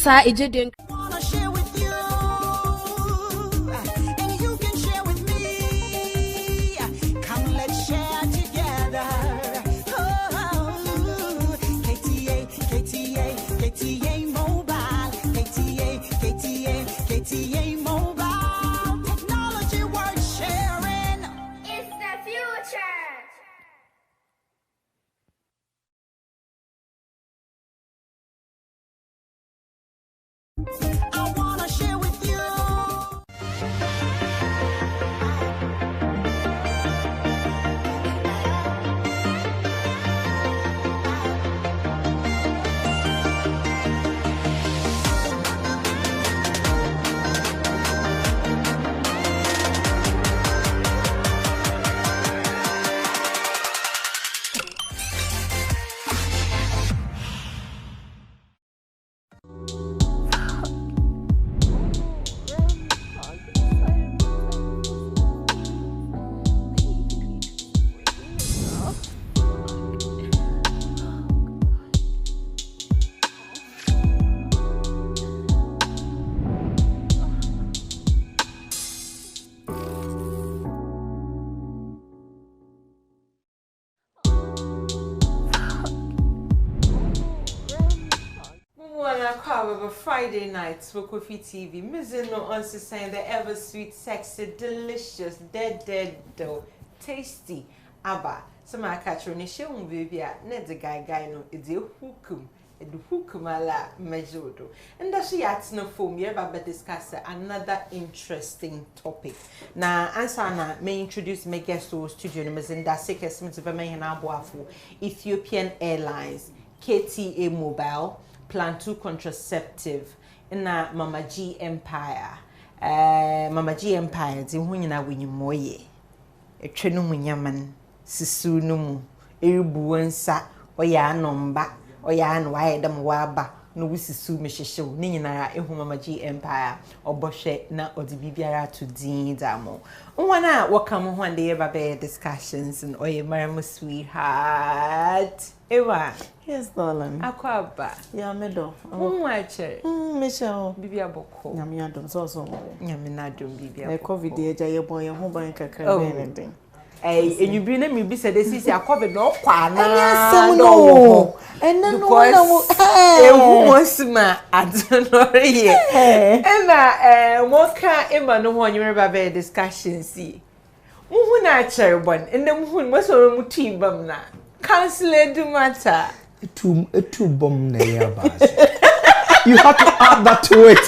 sa ejede Wanna share with you, and you can share with me. Come, let's share together. Oh, KTA Mobile, KTA Mobile. Technology worth sharing. It's the future. I wanna share with you. Friday nights for Kofi TV. Mizino on saying the ever sweet, sexy, delicious, dead, tasty. Abba, some I catch on a show, baby. Ned's a guy no, it's a hookum. The hookumala mejodo. And that's yet no foam, you ever discuss another interesting topic. Now, Ansana may introduce my guest to studio numbers in that second Smith of a Ethiopian Airlines, KTA Mobile. Plan 2 contraceptive na Mama G Empire. Mama G Empire di hu nyina wenyi moye. Etwe no munyaman sisu no mu. Eribu nsa oya anomba oya an waye dem waba no wisisu mehyehew ni nyina ehu Mama G Empire obohwe na odi bibiara to din damo. Nwana welcome ho and dey eba discussions and oye maramo sweetheart. Ewa. Yes, darling. Akwaba. Yeah, medo. Mwache. Michelle. Bibi aboko. Nyame adom so. Nyame na adom bibi aboko. COVID eja ye boy ho ban kakra anything. Enyubi na mi bi se de sisi COVID no kwa na. Yes, no. And then no ewu mosma adonore ye. Na moka ema no ho nyere ba be discussion si. Muhu na chere bon. Ende muhu mo so mu tibam na. Counselor do matter. Two bomb na ya bas. You have to add that to it.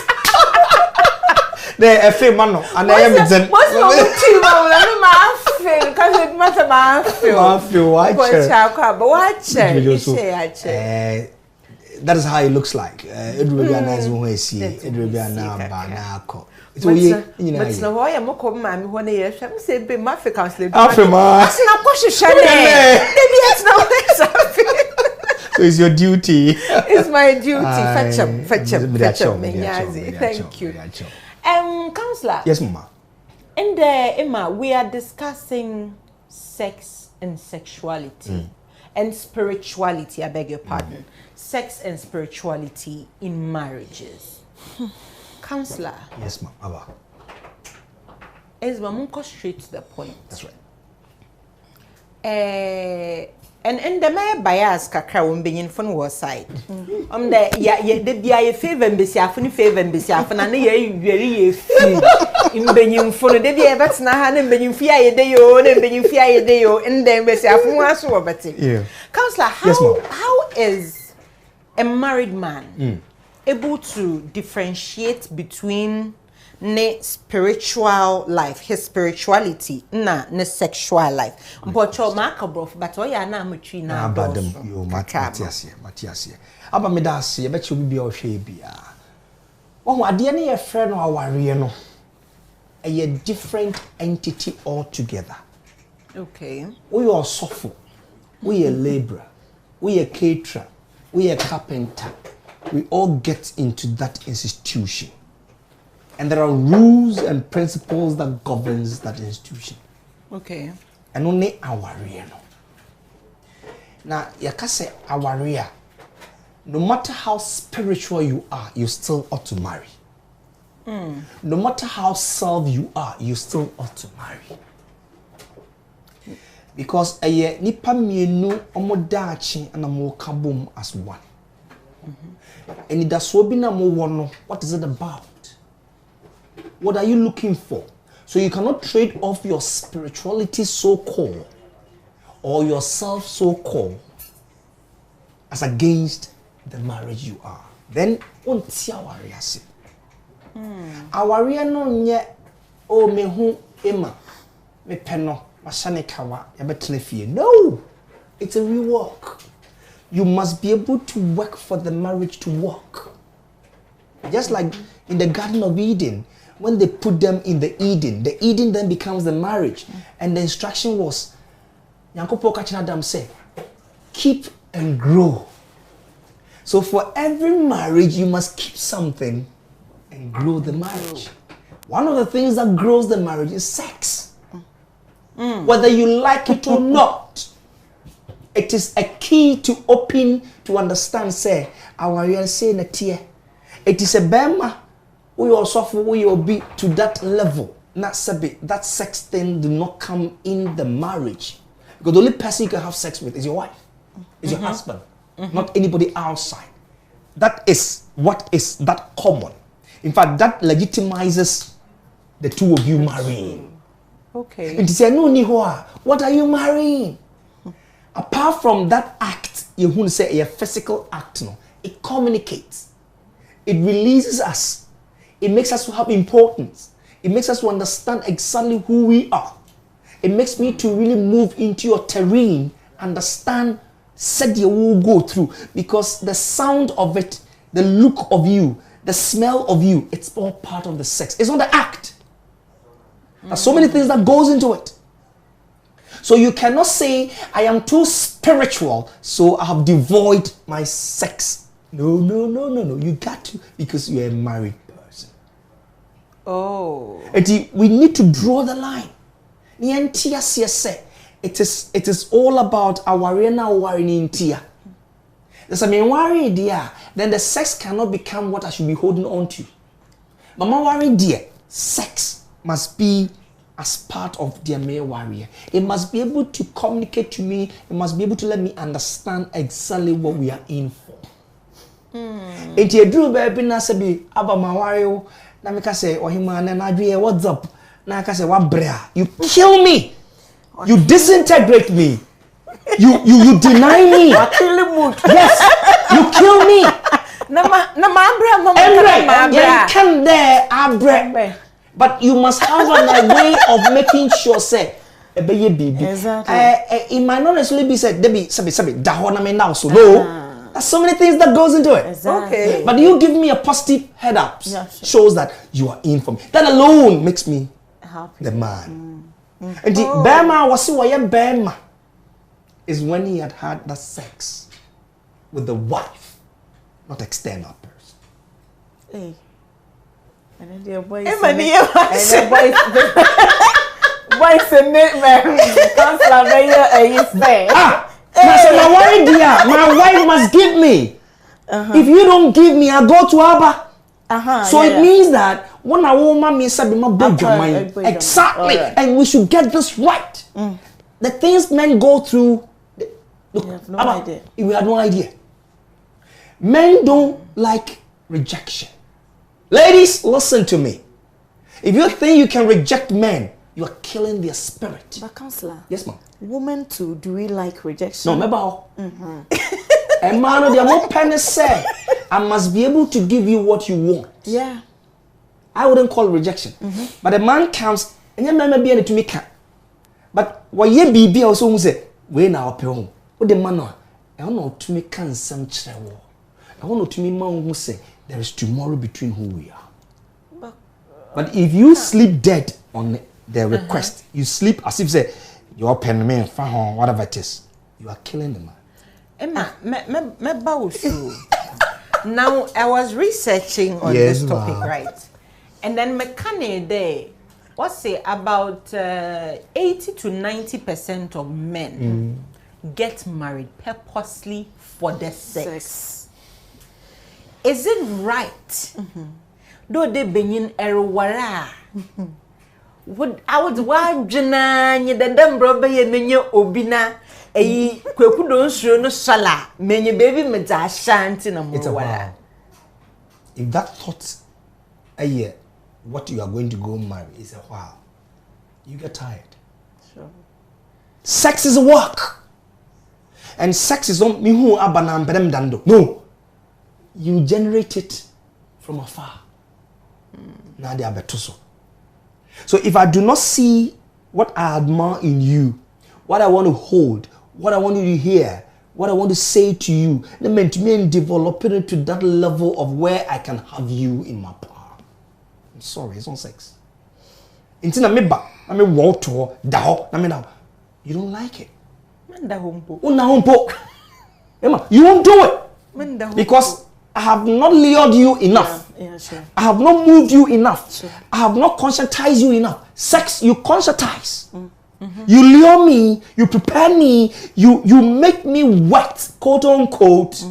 The FA man no and I am then. What's wrong with you? I feel because it matter I feel. Watch but watch that is how it looks like. It will be a nice way see. It will be a banako. So you know. But no why am come ma me ho na ye hwam say be ma fe counselor. Afema. Asi na kwhwe hwe na. So it's your duty. It's my duty. Fetch me. Thank you. Counselor. Yes, Mama. And Emma, we are discussing sex and sexuality and spirituality. I beg your pardon. Sex and spirituality in marriages. Counselor. Yes, ma'am. Aba. Esma, go straight to the point. That's right. And the my bias kakra won beyin fun war side. The the bia favor mbesiafo ni favor mbesiafo na na ye weri ye fi. Imbeyin fun de bia betna ha na imbeyin fi ayede yo na imbeyin fi ayede yo and then mbesiafo ho aso obete. Yeah. Counselor, how is a married man able to differentiate between ne spiritual life, his spirituality, ne sexual life? But your makabrof, but oya na mutwi na badam yo Matias. Aba me da se, be che obi bia ohwe bia. Wo ade ne ye frɛ no aware no. A different entity altogether. Okay. We are suffer. We are laborer. We are caterer. We are carpenter. We all get into that institution. And there are rules and principles that governs that institution. Okay. And only our no. Now, yakase awaria no matter how spiritual you are, you still ought to marry. No matter how self you are, you still ought to marry. Because nipa mienu omodachi and amo kabum as one. And it does so be na mo wono. What is it about? What are you looking for? So you cannot trade off your spirituality so-called or yourself so-called as against the marriage you are. Then unti awaria se. Awaria no nye o me hu ema me peno masane kawa yabetene fie. No, it's a rework. You must be able to work for the marriage to work. Just like in the Garden of Eden, when they put them in the Eden then becomes the marriage. And the instruction was, Yankopo Kachina Adam said, keep and grow. So for every marriage, you must keep something and grow the marriage. One of the things that grows the marriage is sex. Whether you like it or not. It is a key to open, to understand, say, our real say in a tier. It is a bema, we also we will be to that level. Not sabi, that sex thing do not come in the marriage. Because the only person you can have sex with is your wife, is your husband, not anybody outside. That is what is that common. In fact, that legitimizes the two of you marrying. Okay. And to say, no, Nihoa, what are you marrying? Apart from that act, you wouldn't say a physical act, no. It communicates. It releases us. It makes us to have importance. It makes us to understand exactly who we are. It makes me to really move into your terrain, understand, said you will go through. Because the sound of it, the look of you, the smell of you, it's all part of the sex. It's not the act. There's so many things that goes into it. So you cannot say, I am too spiritual, so I have devoid my sex. No. You got to, because you're a married person. Oh. We need to draw the line. It is all about our worrying tia. There's a worry dear, then the sex cannot become what I should be holding on to. Mama worry dear, sex must be as part of their male warrior. It must be able to communicate to me. It must be able to let me understand exactly what we are in for. If you do baby na sabi aba mawario na me ka say ohima na adwe what's up na ka say wa brea. You kill me. You disintegrate me. You deny me. Yes. You kill me. Na abra mama can there abra. But you must have a way of making sure, say, baby. Exactly. It might not necessarily be said, Debbie, dahona me now. So no, there's so many things that goes into it. Exactly. Okay. But you give me a positive head up, Yeah, sure. shows that you are in for me. That alone makes me Happy. the man. And the Bema was Bema is when he had that sex with the wife, not external person. Hey. And then the boy Emma, boys a nightmare. Counselor Mayor is there. My wife must give me. If you don't give me, I go to Abba. So it means that when a woman means something, my big mind. Exactly. Right. And we should get this right. The things men go through, look, We have no Abba, idea. We have no idea. Men don't like rejection. Ladies, listen to me. If you think you can reject men, you are killing their spirit. But counselor, Yes, ma'am. women too, do we like rejection? No, remember. And man, the more penny say, I must be able to give you what you want. Yeah. I wouldn't call it rejection. But a man comes, and you may be able to make. But what ye be also say, we now pay home. What the man, I don't know to make some trouble. I want to me man who say there is tomorrow between who we are. But if you sleep dead on their request, you sleep as if say you're pen me whatever it is, you are killing the man. Emma, now I was researching on this topic, right? And then mechanic there, what's say about 80 to 90% of men get married purposely for the sex. is it right? Do they benyin erwara? Would I would want Jana, ye the dumb be menyo obina, a quekudon sure no sala, many baby meta shanty no It's a more. wow. If that thought a year, what you are going to go marry is a wow, you get tired. Sure. Sex is work. And sex is not me who abanam bedem dando. No. You generate it from afar. Now they are better so. So if I do not see what I admire in you, what I want to hold, what I want you to hear, what I want to say to you, then meant to me and develop it to that level of where I can have you in my power. I'm sorry, it's not sex. Intina meba, I mean water, daho, I mean now. You don't like it. Manda humpo. Una humpo. Emma, you won't do it. Manda humpo. Because I have not lured you enough. Yeah, sure. I have not moved you enough. Sure. I have not conscientized you enough. Sex, you conscientize. You lure me, you prepare me, you make me wet, quote unquote,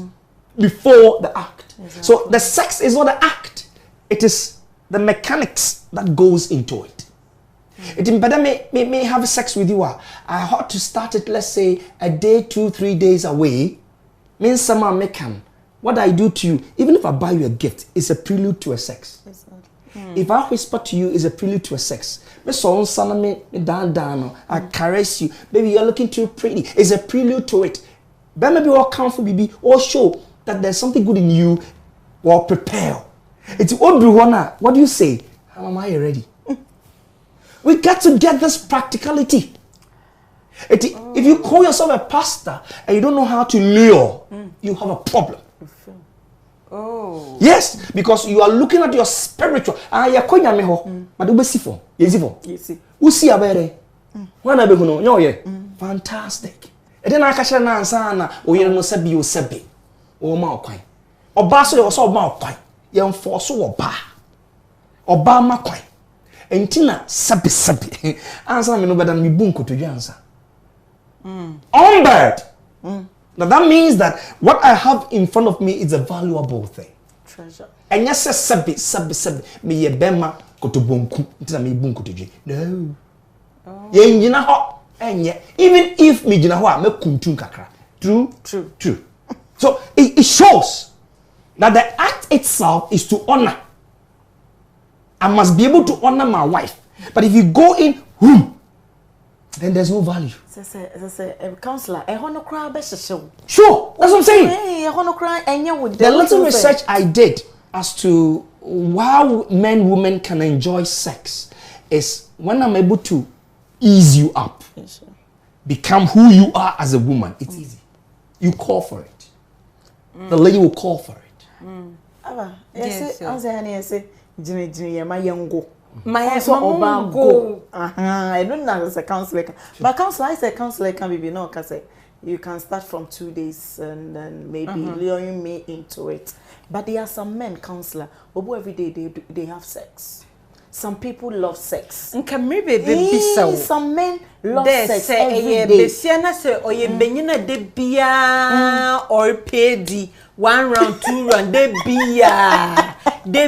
before the act. Exactly. So the sex is not the act. It is the mechanics that goes into it. It better may have sex with you. I ought to start it, let's say, a day, 2-3 days away. Means someone can. What I do to you, even if I buy you a gift, is a prelude to a sex. If I whisper to you, is a prelude to a sex. I caress you. Baby, you're looking too pretty. It's a prelude to it. But maybe all come for baby or show that there's something good in you or prepare. It's what do you say? How am I ready? We got to get this practicality. If you call yourself a pastor and you don't know how to lure, you have a problem. Oh. Yes, because you are looking at your spiritual. But you see for. You see. Who see a better? When I be fantastic. And then I catch an answer. Oh, you know, Sabi, you Sabi. Oh, Malquine. Or Basso was all Malquine. Young force or Obama Quine. And Tina Sabi. Answer me no better than me bunko to answer. On bird. Now that means that what I have in front of me is a valuable thing. Treasure. And yes, sabi. Me ye bema koto bonku. Tina me bunko to ji. No. Ye njina ho. Enye. Even if me jina ho me kuntun kakra. True. So it shows that the act itself is to honor. I must be able to honor my wife. But if you go in, then there's no value. Counselor, Sure, that's what I'm saying. The little research I did as to how men, women can enjoy sex is when I'm able to ease you up, become who you are as a woman. It's easy. You call for it. The lady will call for it. Yes, My go. I don't know as a counselor. But counselor, I say counselor can be no, because you can start from 2 days and then maybe luring me into it. But there are some men, counselor, who every day they have sex. Some people love sex. Some men love sex every day. Or pedi 1 round, 2 round, they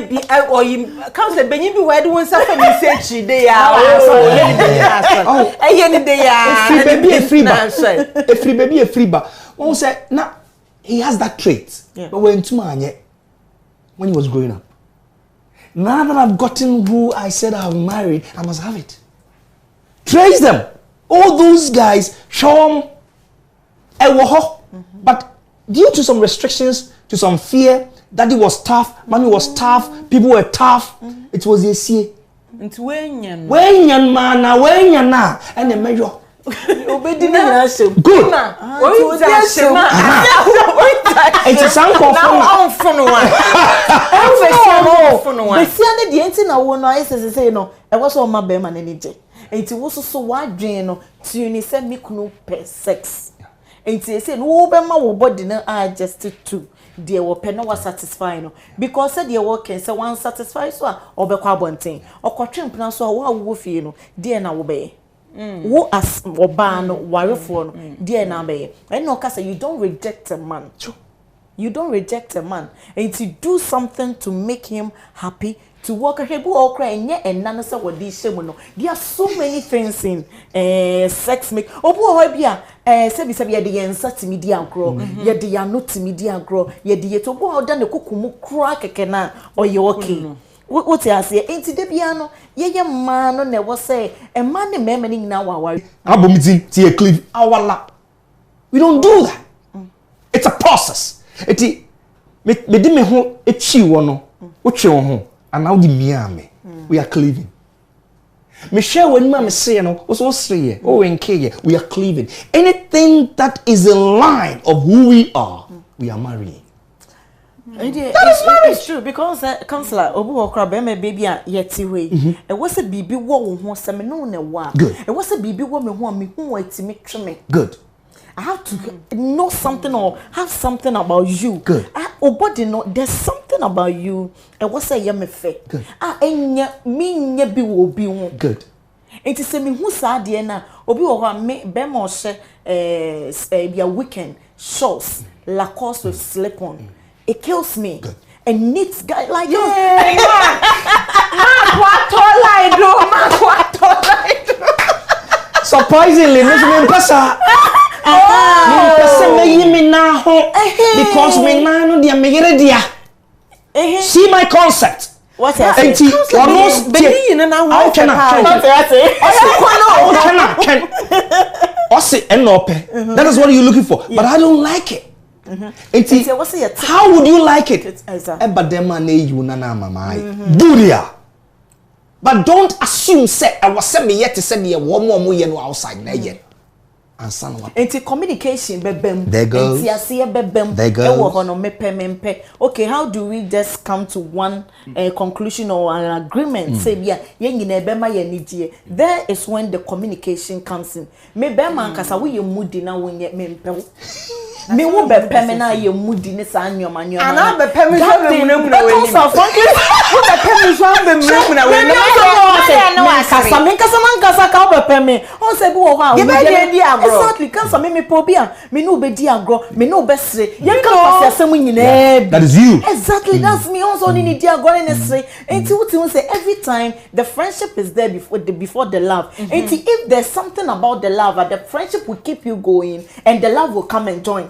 be or you comes the Benny be where do one suffer me say they are. Free baby a free bar. One said now he has that trait. But when he was growing up. Now that I've gotten who I said I've married, I must have it. Trace them. All those guys show them but due to some restrictions, to some fear, daddy was tough, mommy was tough, people were tough. It was a see. It's when you na and the measure. Good. It's a sound call for I was on my bear man energy. It was so wide drain to you said me no per sex. And he said, "Oh, Bema will body no adjusted to dear or penna was satisfying because said your work and so one satisfies or be quabonting or quatrin plan so what wolf you know, dear now obey. Wo as or ban warrior for dear now be. I know, Cassa, you don't reject a man. You don't reject a man. And to do something to make him happy, to walk ahead, or cry, and none of what these shame. There are so many things in sex make. Oh, boy, Sebi, the answer to media grow. Yet they are not to media grow. Yet the to go out done the cuckoo crack a canal or you're okay. What I say, ain't it the piano? Ye man, never say, a man, a memory now our Abumiti, Tia Cliff, our lap. We don't do that. It's a process. It's me di me ho echi wo no wo twe wo ho ana wo di miame we are cleaving me share when ma me say no wo so sreye wo wenke we are cleaving anything that is in line of who we are we are marrying. It's true because counselor obu okra be me baby a yeti we e was a bibi wo ho se me no na wa e was a bibi wo me ho me hu atimi tweme. Good. I have to know something or have something about you. Good. Oh, body know there's something about you. And what say me fe? Good. Enya me nye bi wo bi wo. Good. Enti se me hu sa de na obi wo ha me be mo hye bia weekend shorts Lacoste with slip on. It kills me. Good. A neat guy like you. Surprisingly, me pesa. Because me na no dia me yere dia. See my concept. What else? Enti almost Beni na na how can that is what you're looking for. But I don't like it. Enti how would you like it? Ebadema na you na na mama. Do dia. But don't assume say I was say me yet to say the wo ye no outside na yet. And son of a communication bebem. There goes. There goes. Okay, how do we just come to one conclusion or an agreement? Say there is when the communication comes in. Me bema kasa we moody na when ye me me wo be pemena ye moody ne sa anyo manyo. Ana be pemena we mu na we ni. Wo be pemena we mu na we ni. Kasa me kasa ka be peme. On se bi wo ha. Exactly, can't some me pobia. Me no be di agro, me no be sre. Ye can pass asem nyine. That is you. Exactly, that's me also need di agro in sre. Enti what you say every time the friendship is there before the love. Enti if there's something about the love, the friendship will keep you going and the love will come and join.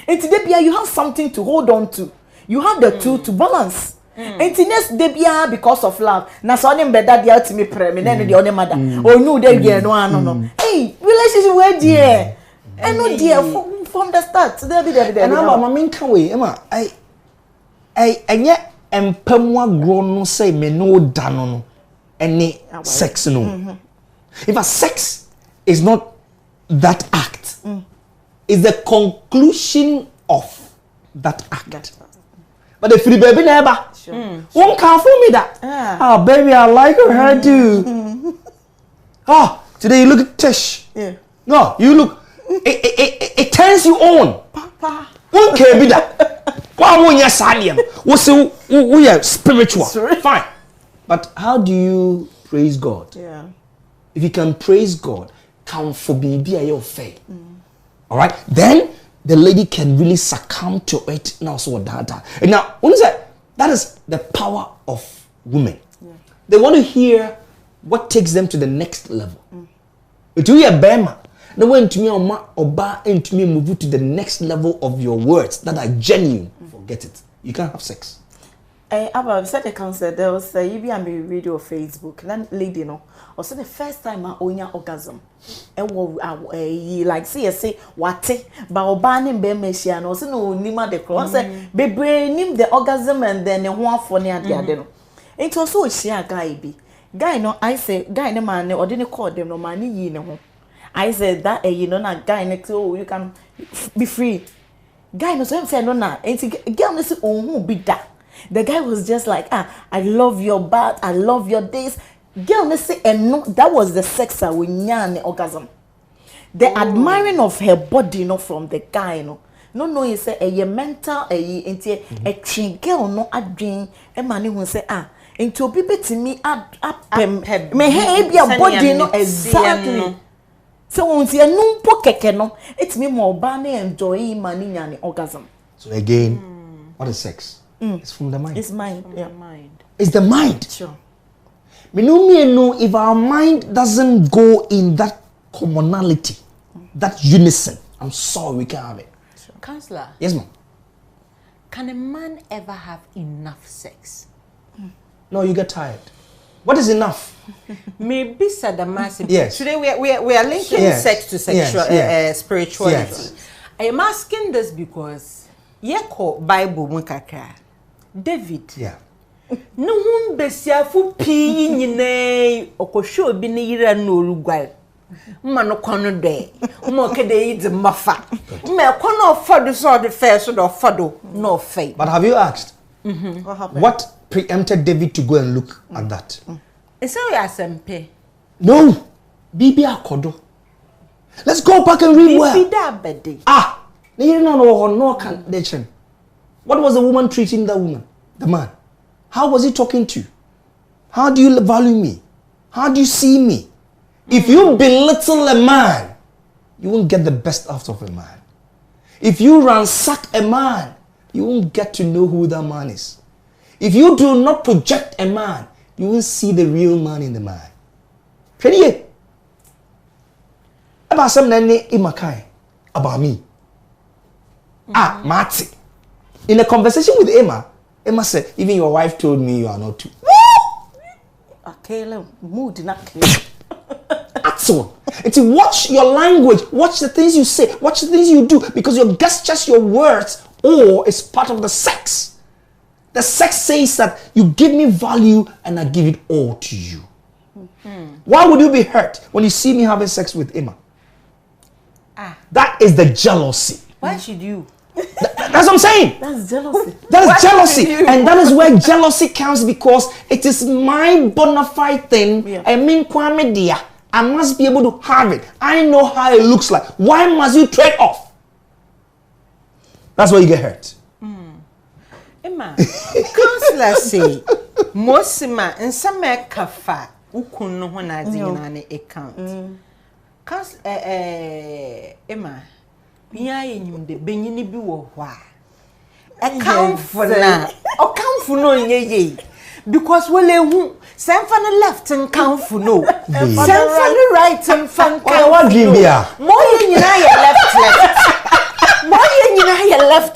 Enti debia you have something to hold on to. You have the two to balance. Enti next debia because of love. Na so dem better dia to me pray me then the only mother. Oh no dey there no no. Hey, relationship where dear. And no dear from the start. There. And I'm a main way. Emma, I yet empemwa grown no say me no dano any sex no. If a sex is not that act, it's the conclusion of that act. But if the baby never, won't come for me that. Oh, baby, I like her too. Oh, today you look Tish. Yeah. No, you look. It turns you on. Papa. Won't care be that. Why won't you say we are spiritual? Fine. But how do you praise God? Yeah. If you can praise God, come for baby your faith. All right. Then the lady can really succumb to it now. So that and now what is that is the power of women. They want to hear what takes them to the next level. But you hear Bema, they went to me on my oba and to me move to the next level of your words that are genuine. Forget it. You can't have sex. Abba said the counselor there was you be on the video of Facebook. That lady no, or said the first time I own your orgasm. Like say what but obaning be machine or no nima the cross be brain the orgasm and then the one for near the other. It was so she a guy no I say guy no man or didn't call them no money ye no. I said that you know na guy next you can be free. Guy no so say no na and girl no say who be that. The guy was just like, I love your bath, I love your days. Girl, let's say, and no, that was the sex with nyan orgasm. The admiring of her body, from the guy, No, you say a mental, a train girl, no, a dream, a man who say, into people to me, may have your body, no, exactly. So, on the no pocket, no, it's me more banny enjoy money and orgasm. So again, what is sex? It's from the mind. It's mind. Yeah. Mind. It's the mind. Sure. Me know if our mind doesn't go in that commonality, that unison, I'm sorry we can't have it. Counselor, Yes, ma'am. can a man ever have enough sex? No, you get tired. What is enough? Maybe Sadamasi. Yes. Today we are linking Yes. sex to sexual Yes. spirituality. Yes. I am asking this because yeko Bible mukaka David. Yeah. No hum besiafu pi nyine okosho obi ne yira no rugwal. Mma no kono de. Mma okede yi de mafa. Mma kono ofado so the first so the ofado no fake. But have you asked What happened? what preempted David to go and look at that? It's how you asempe. No. Bibi akodo. Let's go back and read well. Bida bede. Ah. No connection. What was the woman treating the woman? The man. How was he talking to you? How do you value me? How do you see me? If you belittle a man, you won't get the best out of a man. If you ransack a man, you won't get to know who that man is. If you do not project a man, you won't see the real man in the man. Pretty. About some nene imakai about me. Ah, Marty. In a conversation with Emma said, even your wife told me you are not too. Okay, mood not clear. That's all. It's watch your language, watch the things you say, watch the things you do, because your gestures, your words, all is part of the sex. The sex says that you give me value and I give it all to you. Why would you be hurt when you see me having sex with Emma? That is the jealousy. Why should you? That's what I'm saying. That's jealousy. That is What jealousy. did you do? And that is where jealousy counts, because it is my bona fide thing. Yeah. I mean, Kwame Dia. I must be able to have it. I know how it looks like. Why must you trade off? That's where you get hurt. Emma, counselor say, Mosima and some kafa, ukuno hona zinane account. Counselor, Emma, Pia in the Benini Biwa. Account for na, account for no ye. Because who send for the left and count for no, send for the right and fan Oh, what dream no. there? More than you left. More than you left.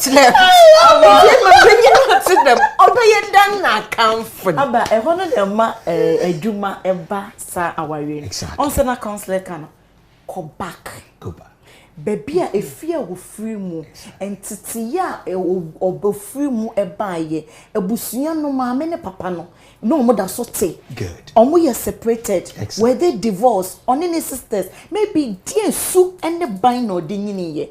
To them, obey done not count for them. Aba e hono de ma edwuma eba sa aware. Exactly. On se na counselor kan go back. Go back. Baby a efia wo free mu entiti ya obofree mu eba ye ebusua no maame ne papa no no mo da so te. Good. Omo ye separated. Excellent. Were they divorced? Oni ne sisters maybe dear su ene ban no de nyini ye.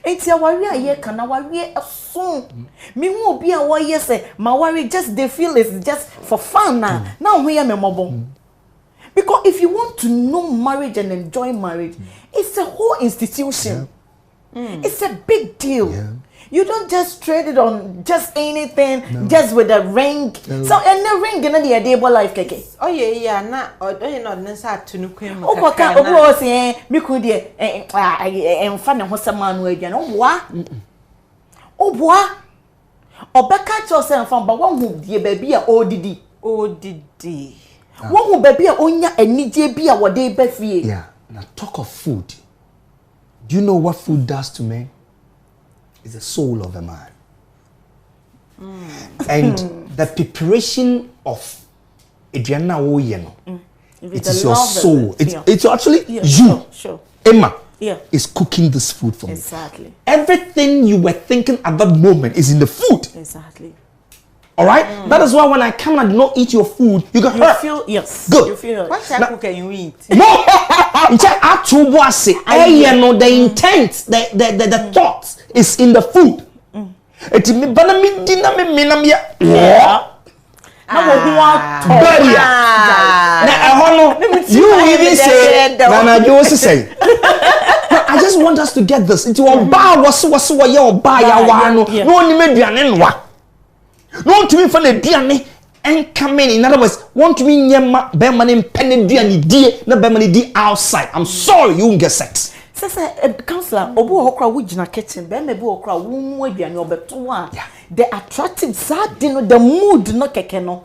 Enti aware aye kan aware aso. Me hu obi a wo ye say ma worry just they feel it's just for fun na. Now hu ye memobo. Because if you want to know marriage and enjoy marriage, it's a whole institution. It's a big deal. Yeah. You don't just trade it on just anything, just with a ring. So and the ring in the idea life keke. Oh yeah, na oh not nsa to no kwem O ko ka obo say me ku de emfa ne ho sama no adwa no boa. Oboa. Obeka cho say emfa ba won hu die ba bi a odidi. Odidi. Won hu ba bi a onya anije bi a wode ba fie. Yeah. Now talk of food. Do you know what food does to men? It's the soul of a man. And the preparation of Adriana Woyeno, it is your soul. It's actually you. Sure. Emma Yeah. is cooking this food for me. Exactly. Everything you were thinking at that moment is in the food. Exactly. All right? That is why when I come and do not eat your food, you get You hurt. feel yes. Good. You feel What type can you eat? No, the intent, the thought is in the food. It me bana me dinner me minam ya. Barrier. You even say Nana Josie say. I just want us to get this. Into a bar was ya oba ya wa no. No ni me duane nwa. No to me for the duane. And come in other words, want to mean Yema Berman and Penny and die, not Berman outside. I'm sorry, you won't get sex. Counselor, obu okra wujina kitchen, be me be okra wunu aduane obeto a. The attractive sad the mood no keke no.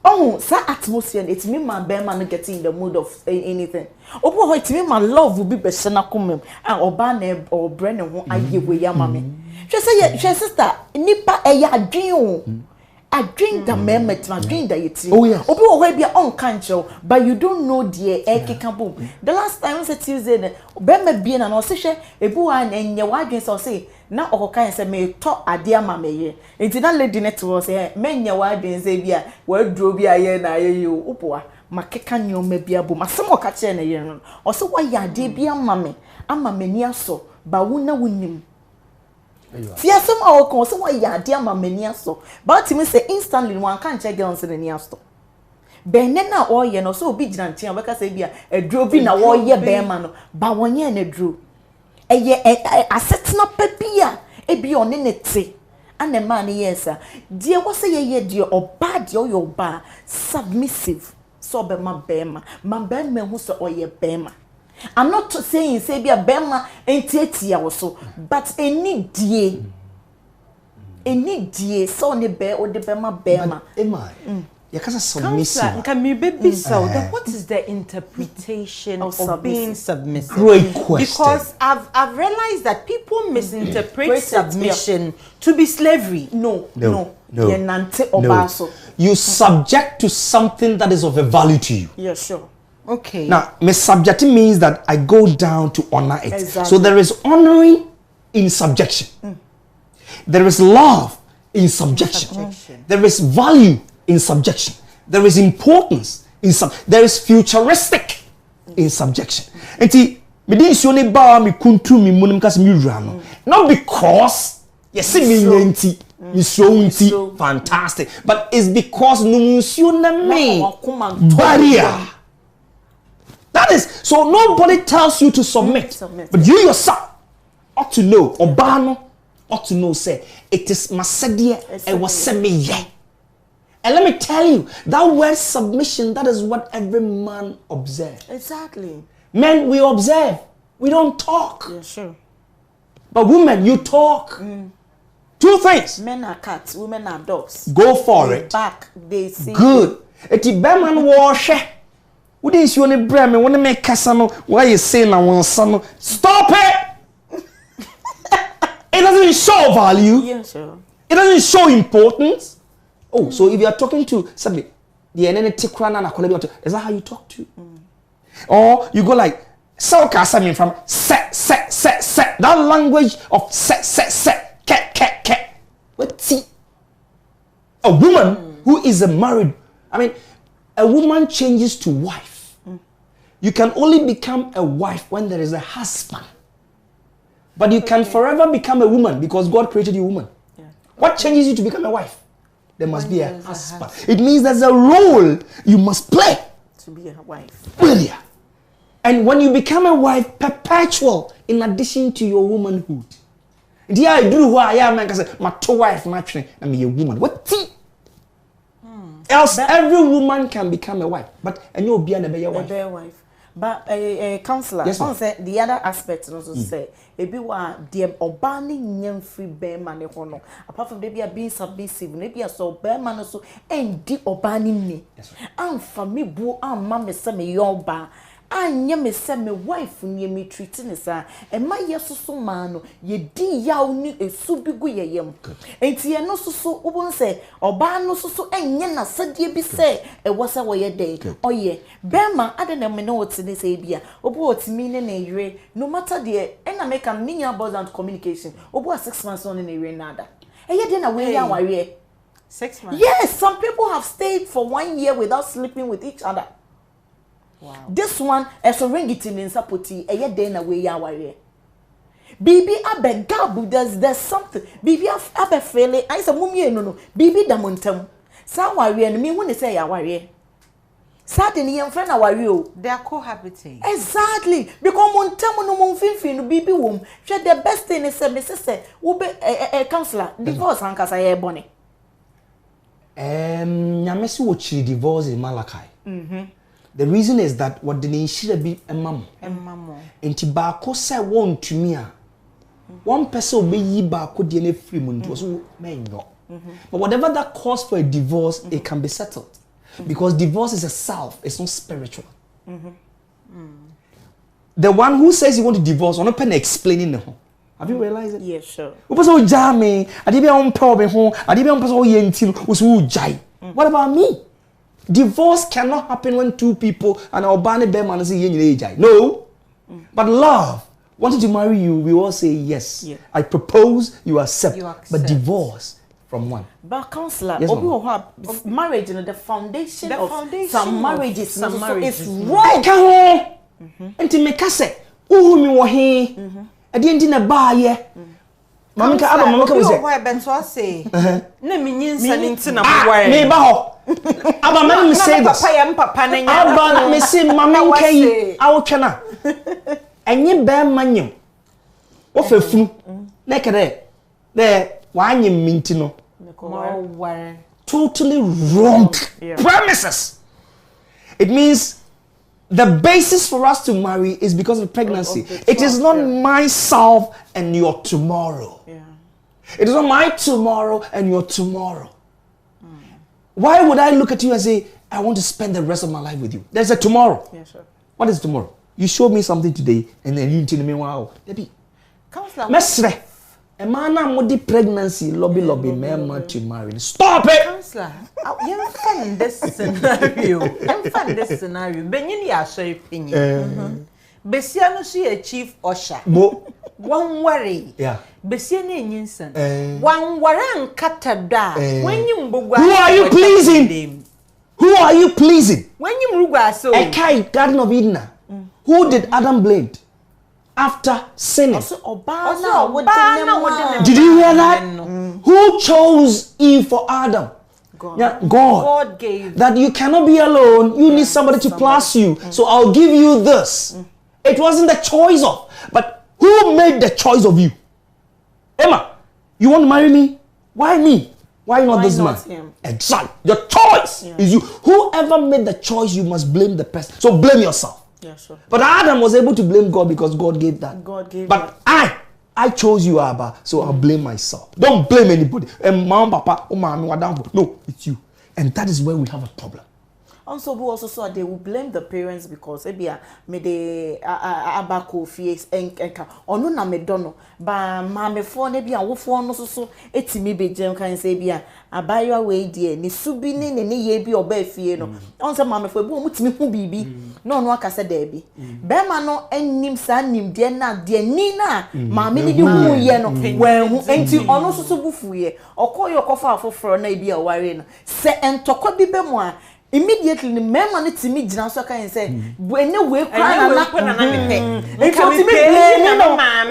Oh, sa atmosphere it me my bear man getting in the mood of anything. Obu ho it me my love will be be na komem and oba na or brand ho aye we ya mame. She sister nipa eya adwen o. Adwen da memet na adwen da yeti. Oh yeah. Obi wo bia on kancho but you don't know the ekeka boom. The last time was Tuesday be me bia na no se hwe ebu wa enye wa adwen so say na okokan se me to ade ama meye. Enti na lady net was say menye wa adwen se bia wa duro bia ye na ye yo opoa makeka nyoma bia bo masem okache na ye no. O se wa ya ade bia ama me ni aso ba wuna wunim. Tia some our con so why ya dia mamani aso but me say instantly one can check girls in the asto benne na o ye no so obi gina ntia we ka say bia edro bi na wo ye be ma no ba wonye na edro eye asetna papia e bi one ne te ana ma ne yesa die wo say ye die oba die o ba submissive so be ma hu so o ye be ma. I'm not saying say be a bema entiatia also, but any die so ne be or the bema bema. Emma, you can't submissive. Can me baby so then what is the interpretation of being submissive? Great question. Because I've realized that people misinterpret submission to be slavery. No. You subject to something that is of a value to you. Yeah, sure. Okay. Now, me subjecting means that I go down to honor it. Exactly. So there is honoring in subjection. There is love in subjection. There is value in subjection. There is importance in there is futuristic in subjection. Enti me din so ne ba me kuntu me munum kas me wura no. Not because yes me nti me so nti fantastic, but it's because no nsuo na me barrier. That is, so nobody tells you to submit. But you yourself ought to know, Obano ought to know, say, it is Masedia and was semi. And let me tell you, that word submission, that is what every man observes. Exactly. Men, we observe, we don't talk. Yeah, sure. But women, you talk. Two things. Men are cats, women are dogs. Go for it. Back, they see. Good. Eti beman wash. What is you only brand me? Want to make Casano? Why you saying I want son? Stop it! It doesn't show value. Yeah, sure. It doesn't show importance. Oh, so if you are talking to somebody, is that how you talk to? Or you go like, so Casami from set. That language of set, cat. What see? A woman who is a married, a woman changes to wife. You can only become a wife when there is a husband. But you can forever become a woman because God created you woman. Yeah. What changes you to become a wife? There must be a husband. It means there's a role you must play. To be a wife. Really. And when you become a wife, perpetual in addition to your womanhood. Yeah, I do who I am. I say, my two wife, I'm a woman. What? Else, every woman can become a wife. But and you'll be a wife. But a counselor, yes, say the other aspect also say, maybe what the obani nyem free bear man hono. Apart from maybe being submissive, maybe so bear man also and the obani me. And for me, boo, and mamma say me yoba. Anya me say me wife nye me treating sa e ma yeso so man no ye di yaw ni esu bi gu ye yem enti ye no so obon say oba no so enye na sadie bi say e wo say wo ye dey oye bema ade na me no wotine say bia obo otimi ne na ire no matter the na make am ninya about communication obo 6 months on na ire nada e ye dey na we ya ware 6 months. Yes, some people have stayed for 1 year without sleeping with each other. Wow. This one is a ring it in sapoti a ye day na way ya ware. Bibi abe gabu there's something. Bibi abe fele I say mummy no. Bibi da montem. Sa ware no me when say ya ware. Sa de ni friend na ware o. They are cohabiting. Exactly. Because montem no mon finfin no bibi wom. Hwe the best thing is say me say wo be counselor divorce anka say e bone. Nyamesi wo chiri divorce in Malachi. The reason is that what the nation be a mum. Enti baako say won to me a. One person be yi baako de na free mu nti so menyo. But whatever that calls for a divorce, it can be settled. Because divorce is a self, it's not spiritual. The one who says he want to divorce, on open explaining no. Have you realized it? Yeah, sure. Upaso jame, adibe on power home, adibe on person yentil, usu jai. What about me? Divorce cannot happen when two people and our bane beman say yen jai. No. But love, wanting to marry you, we all say yes. Yeah. I propose, you accept. You accept. But divorce from one. But counselor, Yes, marriage, you know, the foundation The of foundation some of marriages, some is marriages. wrong. Eka ho. Enti meka se, uhu mi wo he. Ade enti na ba ye. Mama ka aba mama ka wo se. Why ben so say? Na minyinsa ni ntina Ah, mo me ba ho. Aba man me say this. Papa na nya. Aba me say mama nka yi awotwe na. Enye ba manyem. Wo fa funu. Na kede. De wa anyem minti no. More worry. Totally wrong premises. It means the basis for us to marry is because of pregnancy. It is not myself and your tomorrow. Yeah. It is not my tomorrow and your tomorrow. Why would I look at you and say, I want to spend the rest of my life with you? There's a tomorrow. Yeah, sure. What is tomorrow? You showed me something today and then you tell me, wow. Debbie, Counselor, mesre. A man with the pregnancy, lobby, man to marry. Stop it! Counselor, you find this scenario. You find this scenario. Benyin ya share opinion. Besia no she achieve osha. Mo. One worry. Yeah. Besia na nyinsan. One waran katada. When you mbugwa. Who are you pleasing? Who are you pleasing? When you mbugwa so. Ekai, Garden of Eden. Who did Adam blame? After sinning. Did Did you hear that? Who chose Eve for Adam? God. Yeah, God. God gave. That you cannot be alone. You need somebody to plus you. So I'll give you this. It wasn't the choice of. But who made the choice of you? Emma, you want to marry me? Why me? Why not this not man? him? Exactly. Your choice is you. Whoever made the choice, you must blame the person. So blame yourself. Yeah, sure. But Adam was able to blame God because God gave that. God gave But I chose you, Abba, so I'll blame myself. Don't blame anybody. And mom, papa, oh, mommy, no, it's you. And that is where we have a problem. Also, who also saw they will blame the parents because me de abako fees enka onu na me dono ba ma me fo na bia wo fo no so etimi begem kan say bia abayo we die ni subi ni ne ye bi oba fie no on say ma me fo bi o mutimi hu bibi no no aka se da bi be ma no anim sa nim de na de ni na ma me ni di hu ye no wan hu enti ono so bufu ye okoyo kofa afoforo na bia ware no se entokwa bi be mo a immediately the man on it me jina so kan say when we cry na me pe e ko ti me blame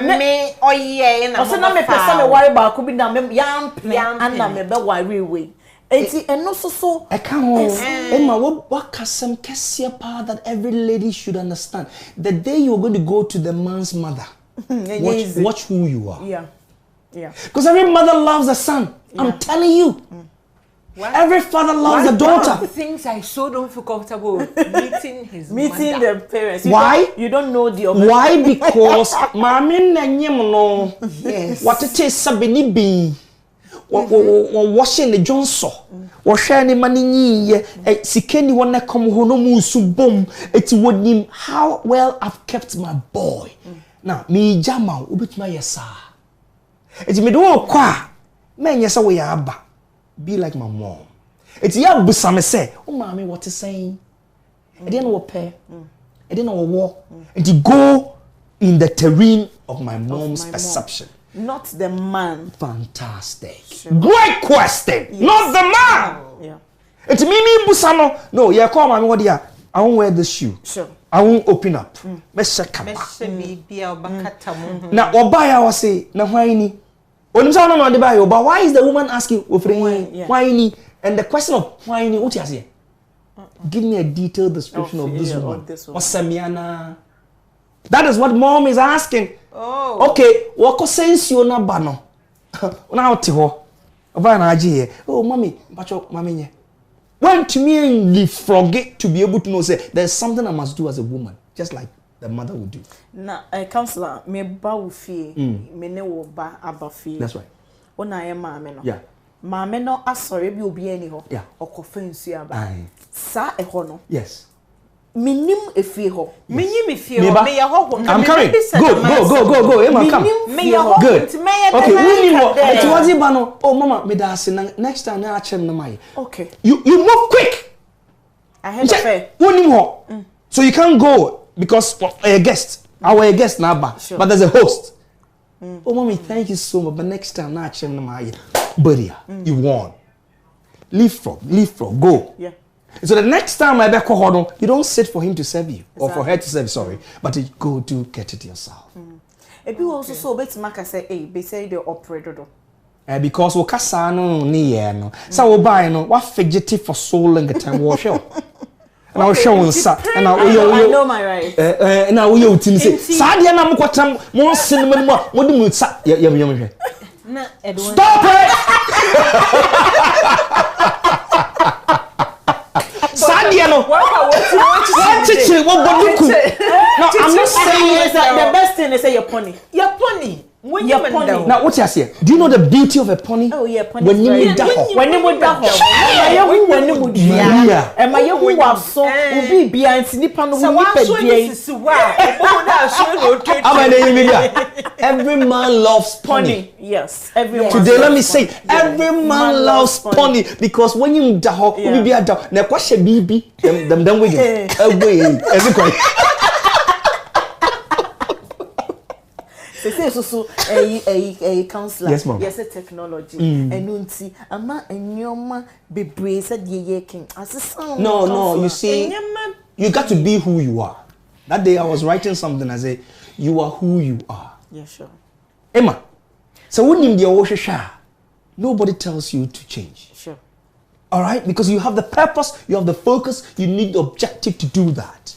no me oye na so na me pesa me worry ba ko bi na me yam na me be worry we enti eno so I can't. Emma, what kasem kesia pa that every lady should understand. The day you're going to go to the man's mother, watch who you are. yeah Because every mother loves the son. I'm telling you. Every father loves the daughter. One of the things I so don't feel comfortable with meeting mother. the parents. Why? You don't know the Why? Because mami na nyem no. Yes. What it is sabini bi. Washing the Johnson. Washing the money ye. Sikeni wana come ho no mu subom. It would him how well I've kept my boy. Now me jama ubituma yesa. It me do kwa. Me yesa we aba. Be like my mom. It's ya busame say, oh mommy, what is saying? I didn't know pair. I didn't know walk. And to go in the terrain of my mom's perception. not the man. Fantastic. Sure. Great question. Yes. Not the man. Yeah. It's me busano. No, yeah, come on, what I won't wear this shoe. Sure. I won't open up. Now, Obaya was say, na why but why is the woman asking why? And the question of why what you say? Give me a detailed description of this woman. What's Samiana? That is what mom is asking. Oh. Okay, what sense you na bano? Now tiho. Oh mommy, bacho mommy. went to me and leapfrog it to be able to know, say, there's something I must do as a woman, just like the mother would do. Na counselor, me ba wo fie, me ne wo ba aba fie. That's right. Ona ye maame no. Yeah. Maame no asore bi obi ani ho. Yeah. Okofa nsu aba. Aye. Sa ho no. Yes. Minim efie ho. Minyi me fie ho, me ye ho. I'm coming. Go. Emma, come. Me ye ho. Good. Okay, we need more. It was Ibano. Oh, mama, me da say next time na achem na mai. Okay. You move quick. I heard of it. So you can't go because a guest. Our guest now, but there's a host. Oh, mommy, thank you so much. But next time, na achem na mai. Buddy, you won. Leave from, go. Yeah. So the next time I back you don't sit for him to serve you or for her to serve you, sorry, but you go to get it yourself. Ebi also so bet maka say be say the operator do. Because we kasa no ni ye no. So we buy no, what fidgety for so long time we show. And I show on sa and I know my right. Now we you tin say sa dia na mo kwatam mo sin mo di mu sa ye na Edwin. Stop it. No, I'm not saying the best thing is say your pony. Your pony. When your pony. Now what you say? Do you know the beauty of a pony? Oh yeah, pony. When you when you would that when you would yeah. And my young was so be behind Sinipan every man loves pony. Yes, everyone. Today let me say every man loves pony because when you daho we be a daho. Na kwa she bibi them we say so a counselor. Yes, ma'am. Yes, a technology. Enunti ama enyoma bebre said ye king. No, you see, you got to be who you are. That day I was writing something. I say, you are who you are. Yeah, sure. Emma, so when you nobody tells you to change. Sure. All right, because you have the purpose, you have the focus, you need the objective to do that.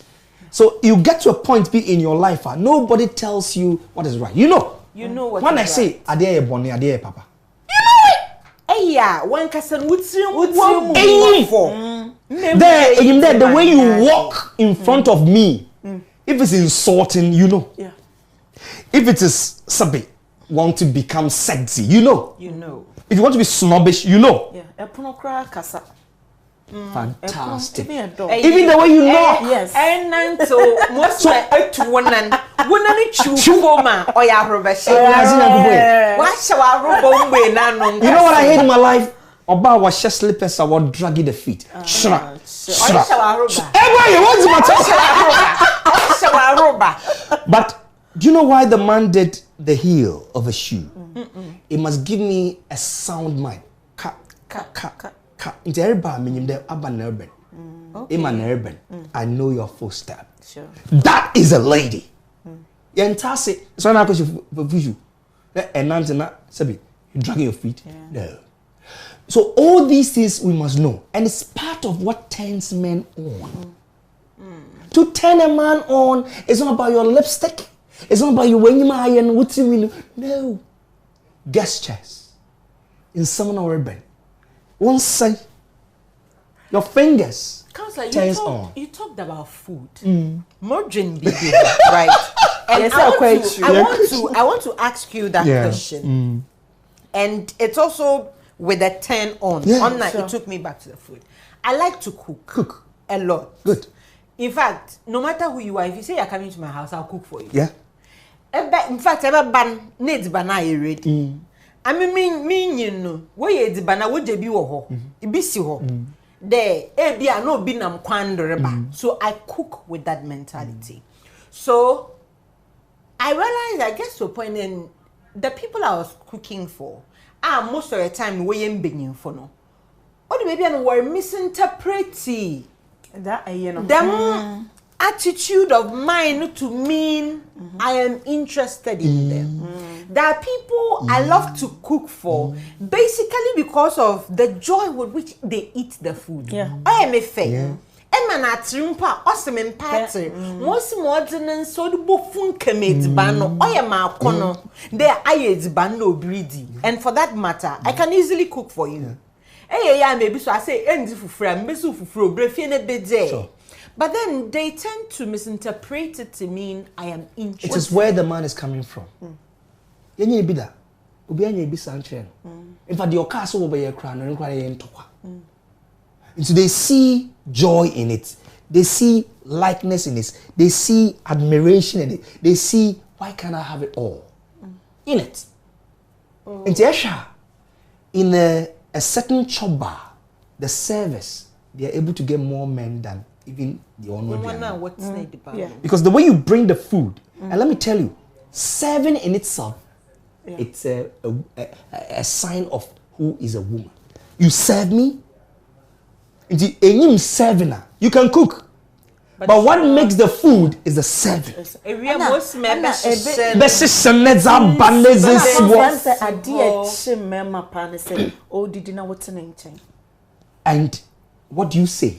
So you get to a point in your life, nobody tells you what is right. You know what when I say, Adeye Bonnie, Adeye Papa. You know it. Hey, yeah, one person would see there, the way you walk in front of me, if it's insulting, you know. Yeah. If it is sabi, want to become sexy, you know. You know. If you want to be snobbish, you know. Yeah. Fantastic. Even the way you know. Yes. And so most to one and chew or ya rubbish. You know what I hate in my life? Oba was just slippers, I was dragging the feet. But do you know why the man did the heel of a shoe? It must give me a sound mind. Into everybody, meaning the urban urban. I know your footstep. Sure. That is a lady. Yentase. So now, because you, and Nantana, Sabi, you dragging your feet. No. So all these things we must know, and it's part of what turns men on. To turn a man on, it's not about your lipstick. It's not about you when you and what you mean. No. Gestures. In some urban. One say, your fingers turns on. You talked about food. Modern baby, right? And yes, I want to ask you that question. And it's also with a turn on. On that, it took me back to the food. I like to cook a lot. Good. In fact, no matter who you are, if you say you're coming to my house, I'll cook for you. Yeah. In fact, ban needs banana ready. I mean, you know, where the banana would be wo ibisi ho. There, ebia no be nam kwandreba. So I cook with that mentality. So I realized I get to a point in the people I was cooking for most of the time we ain't begging for no. Or the baby and were misinterpreting that them attitude of mine to mean I am interested in them. There are people I love to cook for basically because of the joy with which they eat the food. I am a fair. Emma trimpa awesome in pattern. Most modern so the bofun kemet bano or a macono. There I is bano breedy. And for that matter, I can easily cook for you. yeah, maybe so I say endi fufura mbesu fufuro brefie ne bede. Sure. But then they tend to misinterpret it to mean I am interested. It is where the man is coming from. Yenye bi da. Obi anya bi sanche no. In fact, your car so wo be ye kra no nkwa ye ntokwa. And so they see joy in it. They see likeness in it. They see admiration in it. They see, why can't I have it all in it? In a certain chop bar, the service, they are able to get more men than even the onward. Because the way you bring the food, and let me tell you, serving in itself, it's a sign of who is a woman. You serve me, serving her. You can cook. But what makes the food is the service. And what do you say?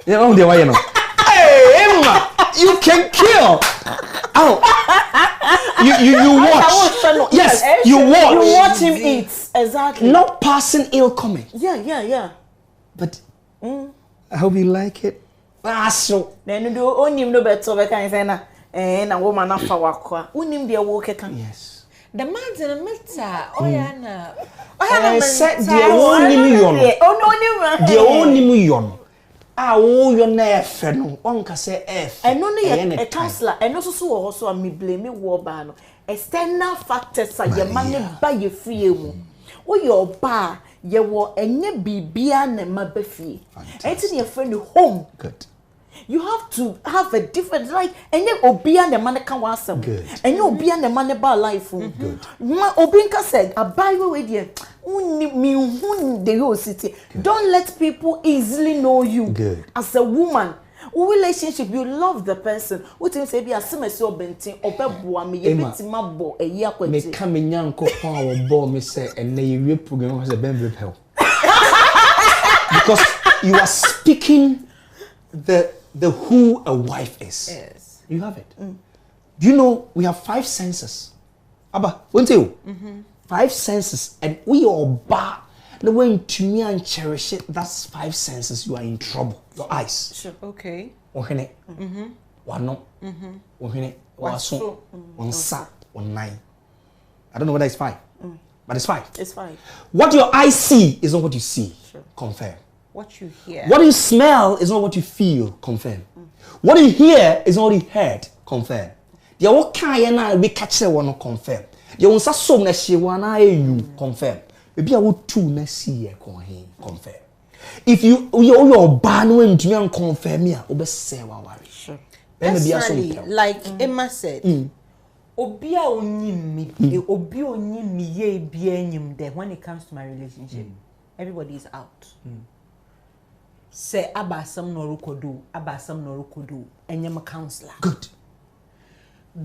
You know, hey, Emma, you can kill. Oh, you watch. Yes, you watch. You watch him eat. Exactly. Not passing ill comment. Yeah. But I hope you like it. So then do onim no better we can say na woman afa wakwa unim de wo keka. Yes. The man's in a meta. Set the onim yon. The onim yon. Wo yon na efe no. Onka say efe. No a counselor. No so also me blame wo ba no. External factors are your man ba ye free mu. Wo your ba ye wo enye bibia na mabafie. Enti your friend home. Good. You have to have a different like enye obia na man kan wasem. Enye obia na man ba life. Good. Ma obinka said abai we dey me hun the whole city. Don't let people easily know you. Good. As a woman. Relationship, you love the person. What you say be a semester bentin obeboa me yebetima bo eyi akwati. Me ka me nyanko pon wo bo me say ene ye program has a benefit help. Because you are speaking the who a wife is. Yes. You have it. Do you know we have 5 senses? Aba, won't you? 5 senses, and we all bar the way to me and cherish it. That's 5 senses. You are in trouble. Your eyes. Sure. Okay. Ohene. Wano. Ohene. Waso. Onsa. Onai. I don't know whether it's 5. But it's 5. It's 5. What your eyes see is not what you see. Sure. Confirm. What you hear. What you smell is not what you feel. Confirm. What you hear is not what you heard. Confirm. The what kind na we catch the one confirm. The one so na she wana you confirm. Maybe I would 2 na see confirm. If you your ban when to me and confirm me, obe say wa worry. Sure. Personally, like Emma said, obi a onyim me, obi onyim me ye bi enyim there when it comes to my relationship. Everybody is out. Say abasam no rukodo, enyem counselor. Good.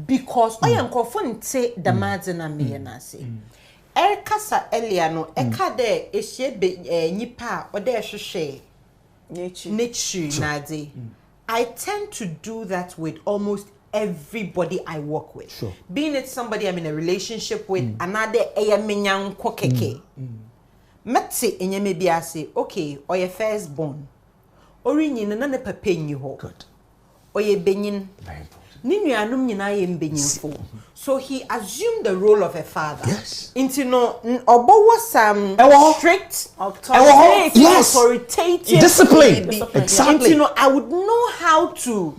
Because oya nkofo nte the madze na me na say. Kasa earlier no eka de ehye nyipa o de hwehwe nature na de. I tend to do that with almost everybody I work with. Sure. Being it somebody I'm in a relationship with, another menyanko keke. Metse enyeme bi ase, okay, or your firstborn. Ori nyina na ne papa nyi ho. Good. Oye benyin. Very important. Ninuanum nyina ye mbenyimfo. So he assumed the role of a father. Yes. Into no obo was strict, authoritative, discipline. Exactly. Into no, I would know how to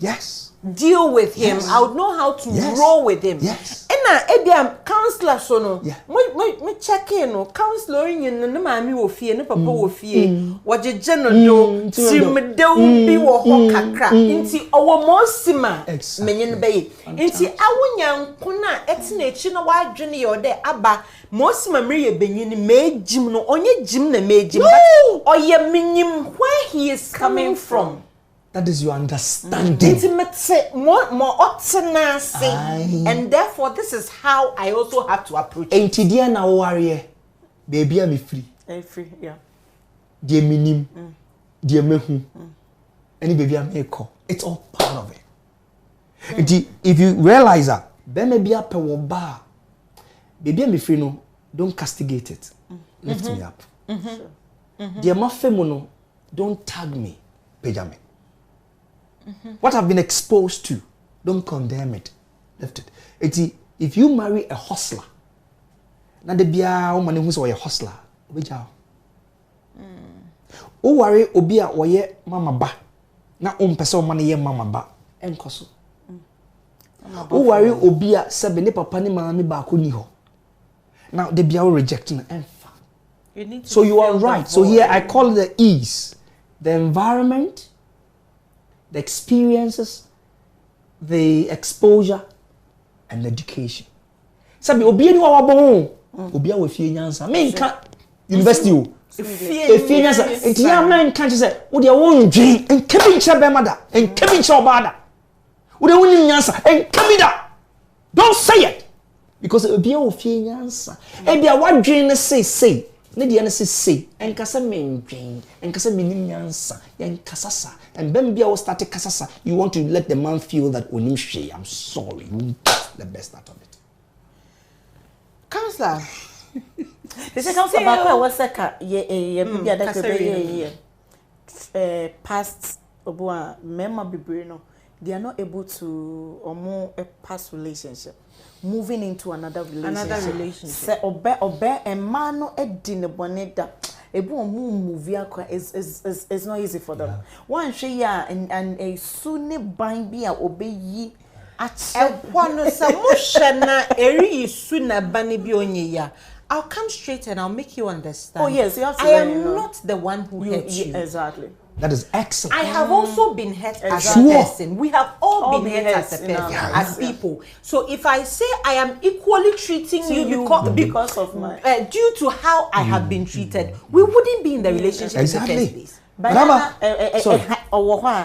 deal with him. Yes. I would know how to roll with him. Yes. And now, counselor so no. Yeah. Me check in no counselor in no mami wo fie no papa wo fie. Waje no do tim de bi wo ho kakra. Nti owo mosima menye be. Nti awonyanko na etina echi na wadwene ye ode aba mosima mri ye benyin me jim no onye jim na me jim but oye menyim where he is coming from. That is your understanding. Intimate, more and therefore this is how I also have to approach it. Enti dia na warrior, baby I'm free. Free, yeah. Dear minim, dear mehu, any baby I'm echo. It's all part of it. If you realize that, then maybe up a bar, baby I'm free no, don't castigate it. Lift me up. Sure. Dear Mafemono, don't tag me, Pejame. What I've been exposed to, don't condemn it. Lift it. If you marry a hustler, na de bia woman who's a hustler, obeja. O worry obi a woye mama ba. Na pese o man ye mama ba enkoso. O worry obi a sebe ne papa ne mama ba ko ni ho. Now de bia rejecting emfa. So you are right. So here I call it the ease, the environment, the experiences, the exposure, and education. Sabi obi eni wa bon obi a we fie nyansa me nka university o fie nyansa enti ya man kan say wo de wo ndwen enka bi nche be mada enka bi nche obada wo de woni nyansa enka bi da. Don't say it because obi a wo fie nyansa e bia wadwen ne say ne de ne say enka se me ndwen enka se me nyansa enka sasa and ben bia wo start kasasa you want to let the man feel that onim hwe. I'm sorry, you get the best out of it. Counselor. They say counselor back was seka ye bibia da kebe ye past obua mema bibre no, they are not able to a past relationship moving into another relationship. Say obe e man no edi ne boneda ebu move akwa is not easy for them. One hwe ya and a suni ban bia obeyi One samushana eri suna bani bi onye ya. I'll come straight and I'll make you understand. Oh yes, you have to I am not the one who hurt you. Exactly. That is excellent. I have also been hurt as a Sure. person. We have all been hurt as a person, as people. So if I say I am equally treating you because of my due to how I have been treated, we wouldn't be in the relationship in the first place. But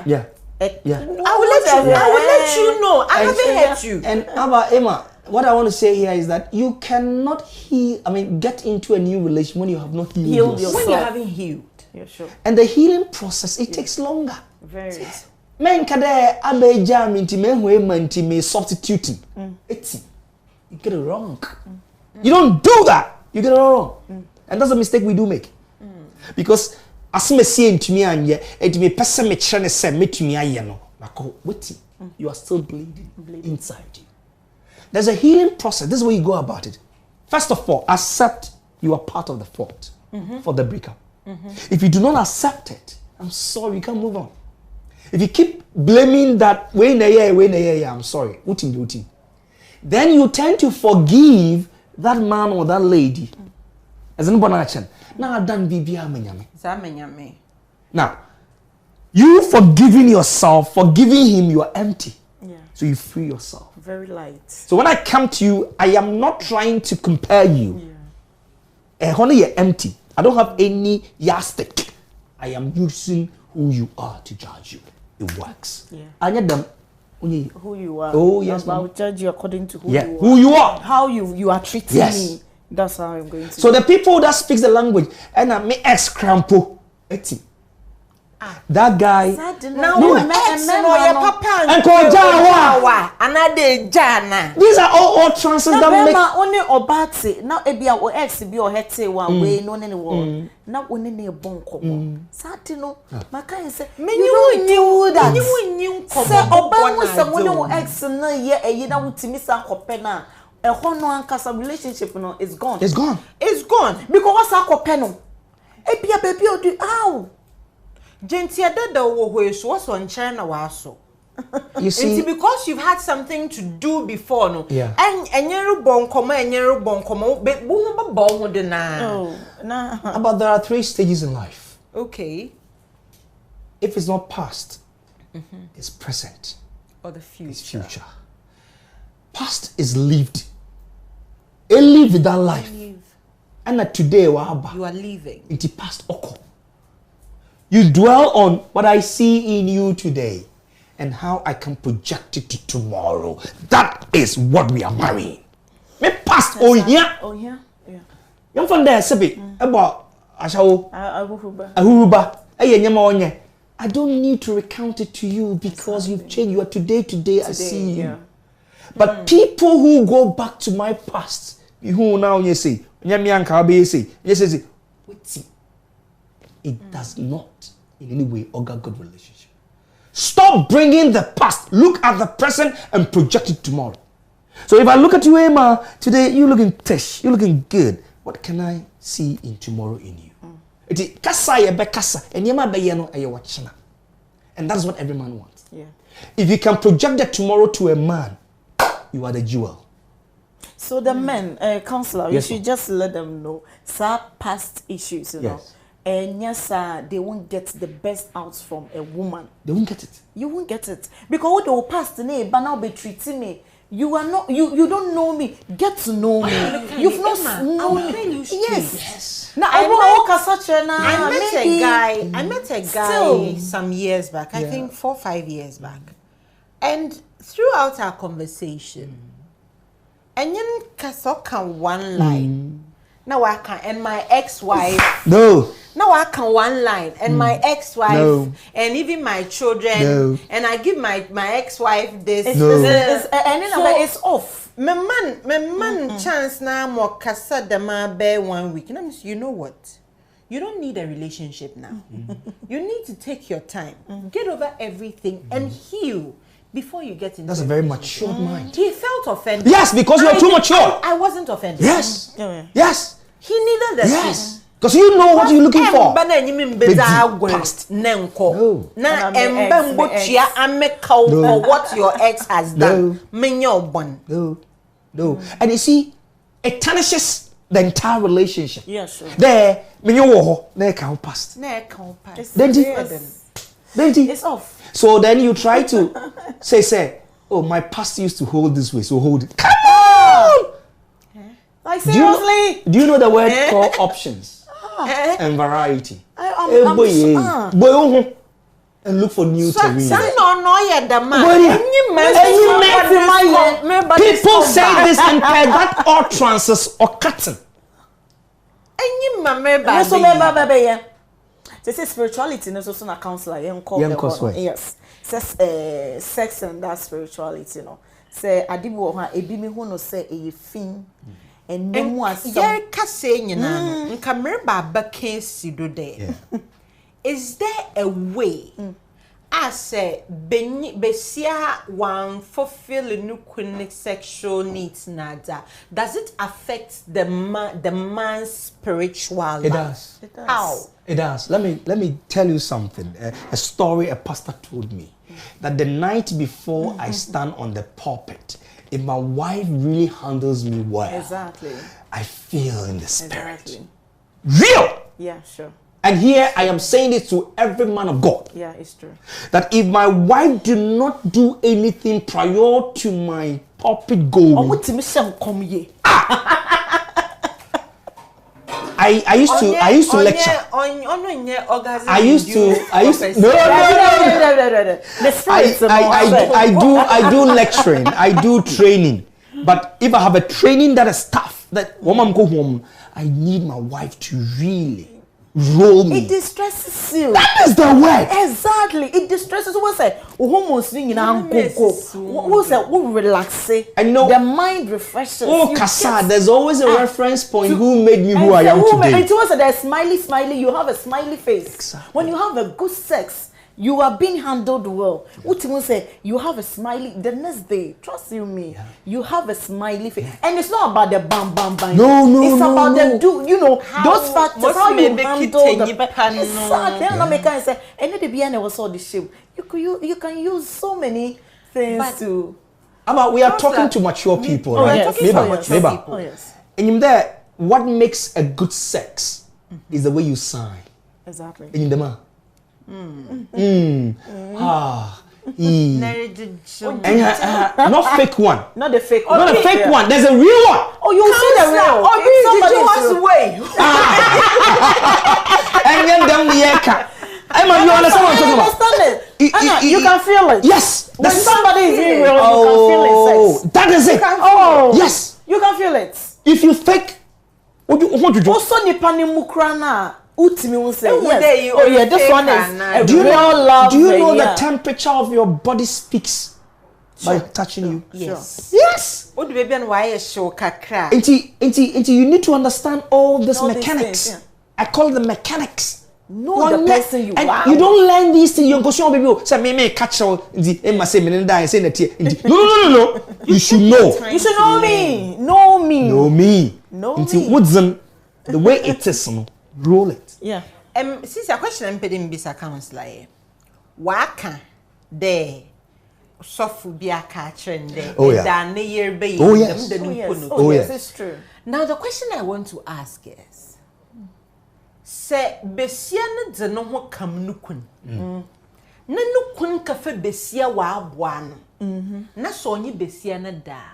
Yeah. I will let you know. I haven't hurt you. And Emma, what I want to say here is that you cannot heal. I mean, get into a new relationship when you have not healed yourself. When you haven't healed. Yeah, sure. And the healing process, it takes longer. Very. Men kade abe jam inti me hwe manti me substituting. It's you get it wrong. You don't do that. You get it wrong. And that's a mistake we do make. Because as me see ntumi anye, etimi pese me kire ne se metumi aye no. Nako wait. You are still bleeding inside you. There's a healing process. This is where you go about it. First of all, accept you are part of the fault for the breakup. If you do not accept it, I'm sorry, you can't move on. If you keep blaming that, I'm sorry, then you tend to forgive that man or that lady. As an action. Now, now, you forgiving yourself, forgiving him, you are empty. Yeah. So you free yourself. Very light. So when I come to you, I am not trying to compare you. Honey, you're empty. I don't have any yardstick. I am using who you are to judge you. It works. Yeah. I need them. Who you are. Oh yes. I will judge you according to who you are. Who you are. How you are treating me. That's how I'm going to. So the people that speaks the language and I me ex crampo. Eti. That guy. Now papa and these are all transits that make. Only obati now ebia o ex bi o hete wa we no ne wo na oni ne bon komo satino maka say you knew that say oba mu say woni wo ex na ye eyi na wutimi sa kope na e ho no ankasa relationship no is gone. It's gone. It's gone because what's kope no ebia baby o do ow Gentia dada wo hwe so what's on China waso. You see, it's because you've had something to do before, no? Yeah. And enyeru bon komo, be bu bon ho de na. Oh, nah. But there are 3 stages in life. Okay. If it's not past, it's present. Or the future. It's future. Past is lived. A live that life. And that today you are leaving. It's past oko. You dwell on what I see in you today and how I can project it to tomorrow. That is what we are marrying. Me past Oh yeah. Yeah. You from there sebe about ashawo ahuruba nyama onye. I don't need to recount it to you because you've changed. You are today I see you. Yeah. But people who go back to my past, who now you say, nyame anka be say, you say, it does not in any way augur good relationship. Stop bringing the past. Look at the present and project it tomorrow. So if I look at you, Emma, today you're looking tish, you're looking good. What can I see in tomorrow in you? It is kasa ye be kasa, and yema be ye no aye wachina. And that's what every man wants. Yeah. If you can project that tomorrow to a man, you are the jewel. So the men, counselor, Yes, you should just let them know some past issues, you know. Yes. And yes, they won't get the best out from a woman. They won't get it. You won't get it because what they will pass the name, but now be treating me. You are not. You don't know me. Get to know me. You've not known me. Yes. Now I met a guy Still. some years back. I Yeah. think 4 or 5 years back, and throughout our conversation, and then kasoka one line. Now I can, and my ex-wife. No. Now I can one line, and my ex-wife, No. and even my children, No. and I give my ex-wife this. No. And then it's off. My man, chance now more kasa dema bear 1 week. You know what? You don't need a relationship now. You need to take your time, get over everything, and heal before you get into. That's a very mature mind. He felt offended. Yes, because you are too mature. I wasn't offended. Yes. Yeah. Yes. He needed the Yes. Because you know what you're looking for. Past. No. Na And I'm my ex, my ex. emba amekau for what your ex has done. Menyo bon. No. And you see, it tarnishes the entire relationship. Yeah, sure. There, when you walk, there can't pass. Na ekau pass. Then It's off. So then you try to say, oh, my past used to hold this way, so hold it. Come on! Like Do you know- seriously? Do you know the word called options and variety? I'm Boy, and look for new terrain. No, yeah, the man. People say this and peg that all trances or cutting. Any mama So baby, yeah. They say spirituality is also a counselor. You call Yeah, them cause one. why? Yes. Says sex and that spirituality, you know. Say adibu ha ebi me hu no say e fin and no mu asem. Yeah, kase nyina no. Nka mereba baka sido there. Is there a way as a besia one fulfill nuclear sexual needs nada? Does it affect the man's spiritual life? It does. It does. How? It does. Let me tell you something. A story a pastor told me that the night before I stand on the pulpit, if my wife really handles me well, Exactly. I feel in the spirit. Exactly. Real. Yeah, sure. And here I am saying this to every man of God. Yeah, it's true. That if my wife do not do anything prior to my pulpit goal, What to me some come ye? I used to lecture. I used to no. The spirit I do lecturing. I do training. But if I have a training that is tough, that when I go home, I need my wife to really roll me. It distresses you. That is the word. Exactly. It distresses you. What's that? Almost you know, what's that? What relax? I know. The mind refreshes. Oh, You Kasa, get- there's always a reference point. Who made me who I And am the woman- today? It was that smiley, you have a smiley face. Exactly. When you have a good sex, you are being handled well. What you say? You have a smiley. The next day, trust me, you have a smiley face, and it's not about the bam. No, It's no, about no. the those factors. most How you maybe handle kitchen the you person. pan, no. Exactly. And I make kind say, and the beginning was all the shame. You can use so many things But- to. Ama, we are How's talking that? to mature people, Oh, right? yes. talking to Neighbor, mature neighbor. people. Oh yes, And in there, what makes a good sex is the way you sign. exactly. In the man. Not fake one. Not the fake. Not a one. fake Yeah. one. There's a real one. Oh, you see the real. If somebody is real. And then them the eka. Emma, you understand what I'm talking about? understand it. Anna, you can feel it. Yes. When somebody is being real, you can feel it. Sex. That is it. Oh, Yes. You can feel it. If you fake, what you do? Also, nipa ni mukra utimi will say would yes. they- you Oh yeah, this fake one and, is uh, a Do you real know? love. Do you know yeah. the temperature of your body speaks by touching you? Yes. Yes. What baby and why is show kakra? Until you need to understand all these All these mechanics. things, I call them mechanics Know the person you and are. you don't learn these things. You go show baby. Say me catch you. Emma say me die. Say that. No. You should know. You should know me. Know me. Know me. Know Until me. what's the way it is, no, roll it. Yeah. Since a question I'm putting this counselor, waka there, soft be a catcher and there, Oh, yeah. than the year baby. Oh, yes. Oh, yes. it's true. Now the question I want to ask is, say besia na de no ho kam nukun. Na nukun ka fe besia wa aboa no. Na so onye besia na da.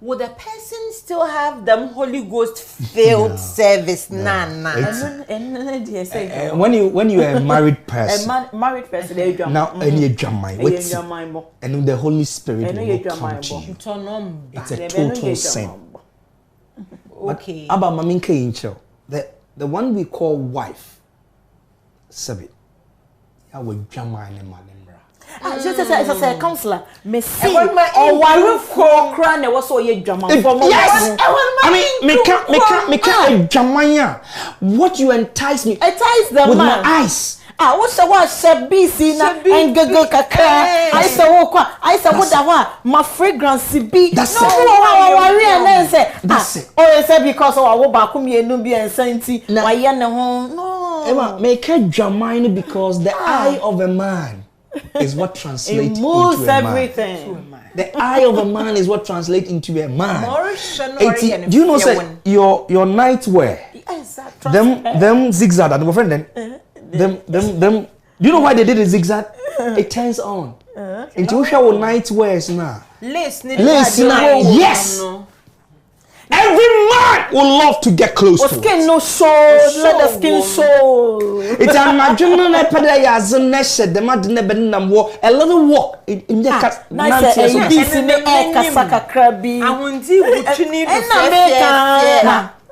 Would the person still have them Holy Ghost filled service? Nah. When you are a married person, married person, they drum. now any drama, and the Holy Spirit will come to you. It's a total sin. Okay. Abba maminke incho. The one we call wife, Sabi. I will drama in my Just as a counselor, me see. I want my crown. Was so ye drama. Yes, I mean, me can't drama. What you entice me? Entice them with man. my eyes. What's the one? Shabi na and go kakra. I say what? I say what that one? My fragrance be. That's no, it. That's it. Oh, you say because I will back me and no be and senti. Why you no? Emma, make a drama because the eye of a man is what translates into a man. Everything. The eye of a man is what translates into a man. Do you know, say your nightwear? Yes, them zigzag and my friend then. Them. Do you know why they did a zigzag? It turns on. Into you show nightwears now. Lace now. Yes. Every man would love to get close to skin it. no show, let the skin show. It's a marginal epidemic as a nation. The man didn't a little walk in the cat. Nice,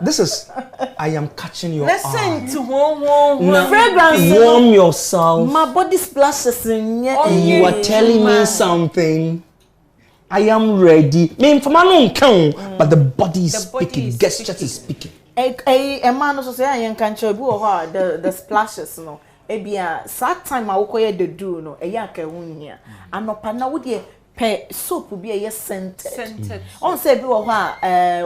this is, I am catching your listen to fragrance. Warm yourself. My body splashes in you are telling me something. I am ready. Me for my own count, but the body is speaking. Gestures is speaking. A man also say I can show the splashes no. Ebia sad time I wokoye the do no. Eya ka wunya. Anopa na wo de pe soap be a scented. On say bi wo ha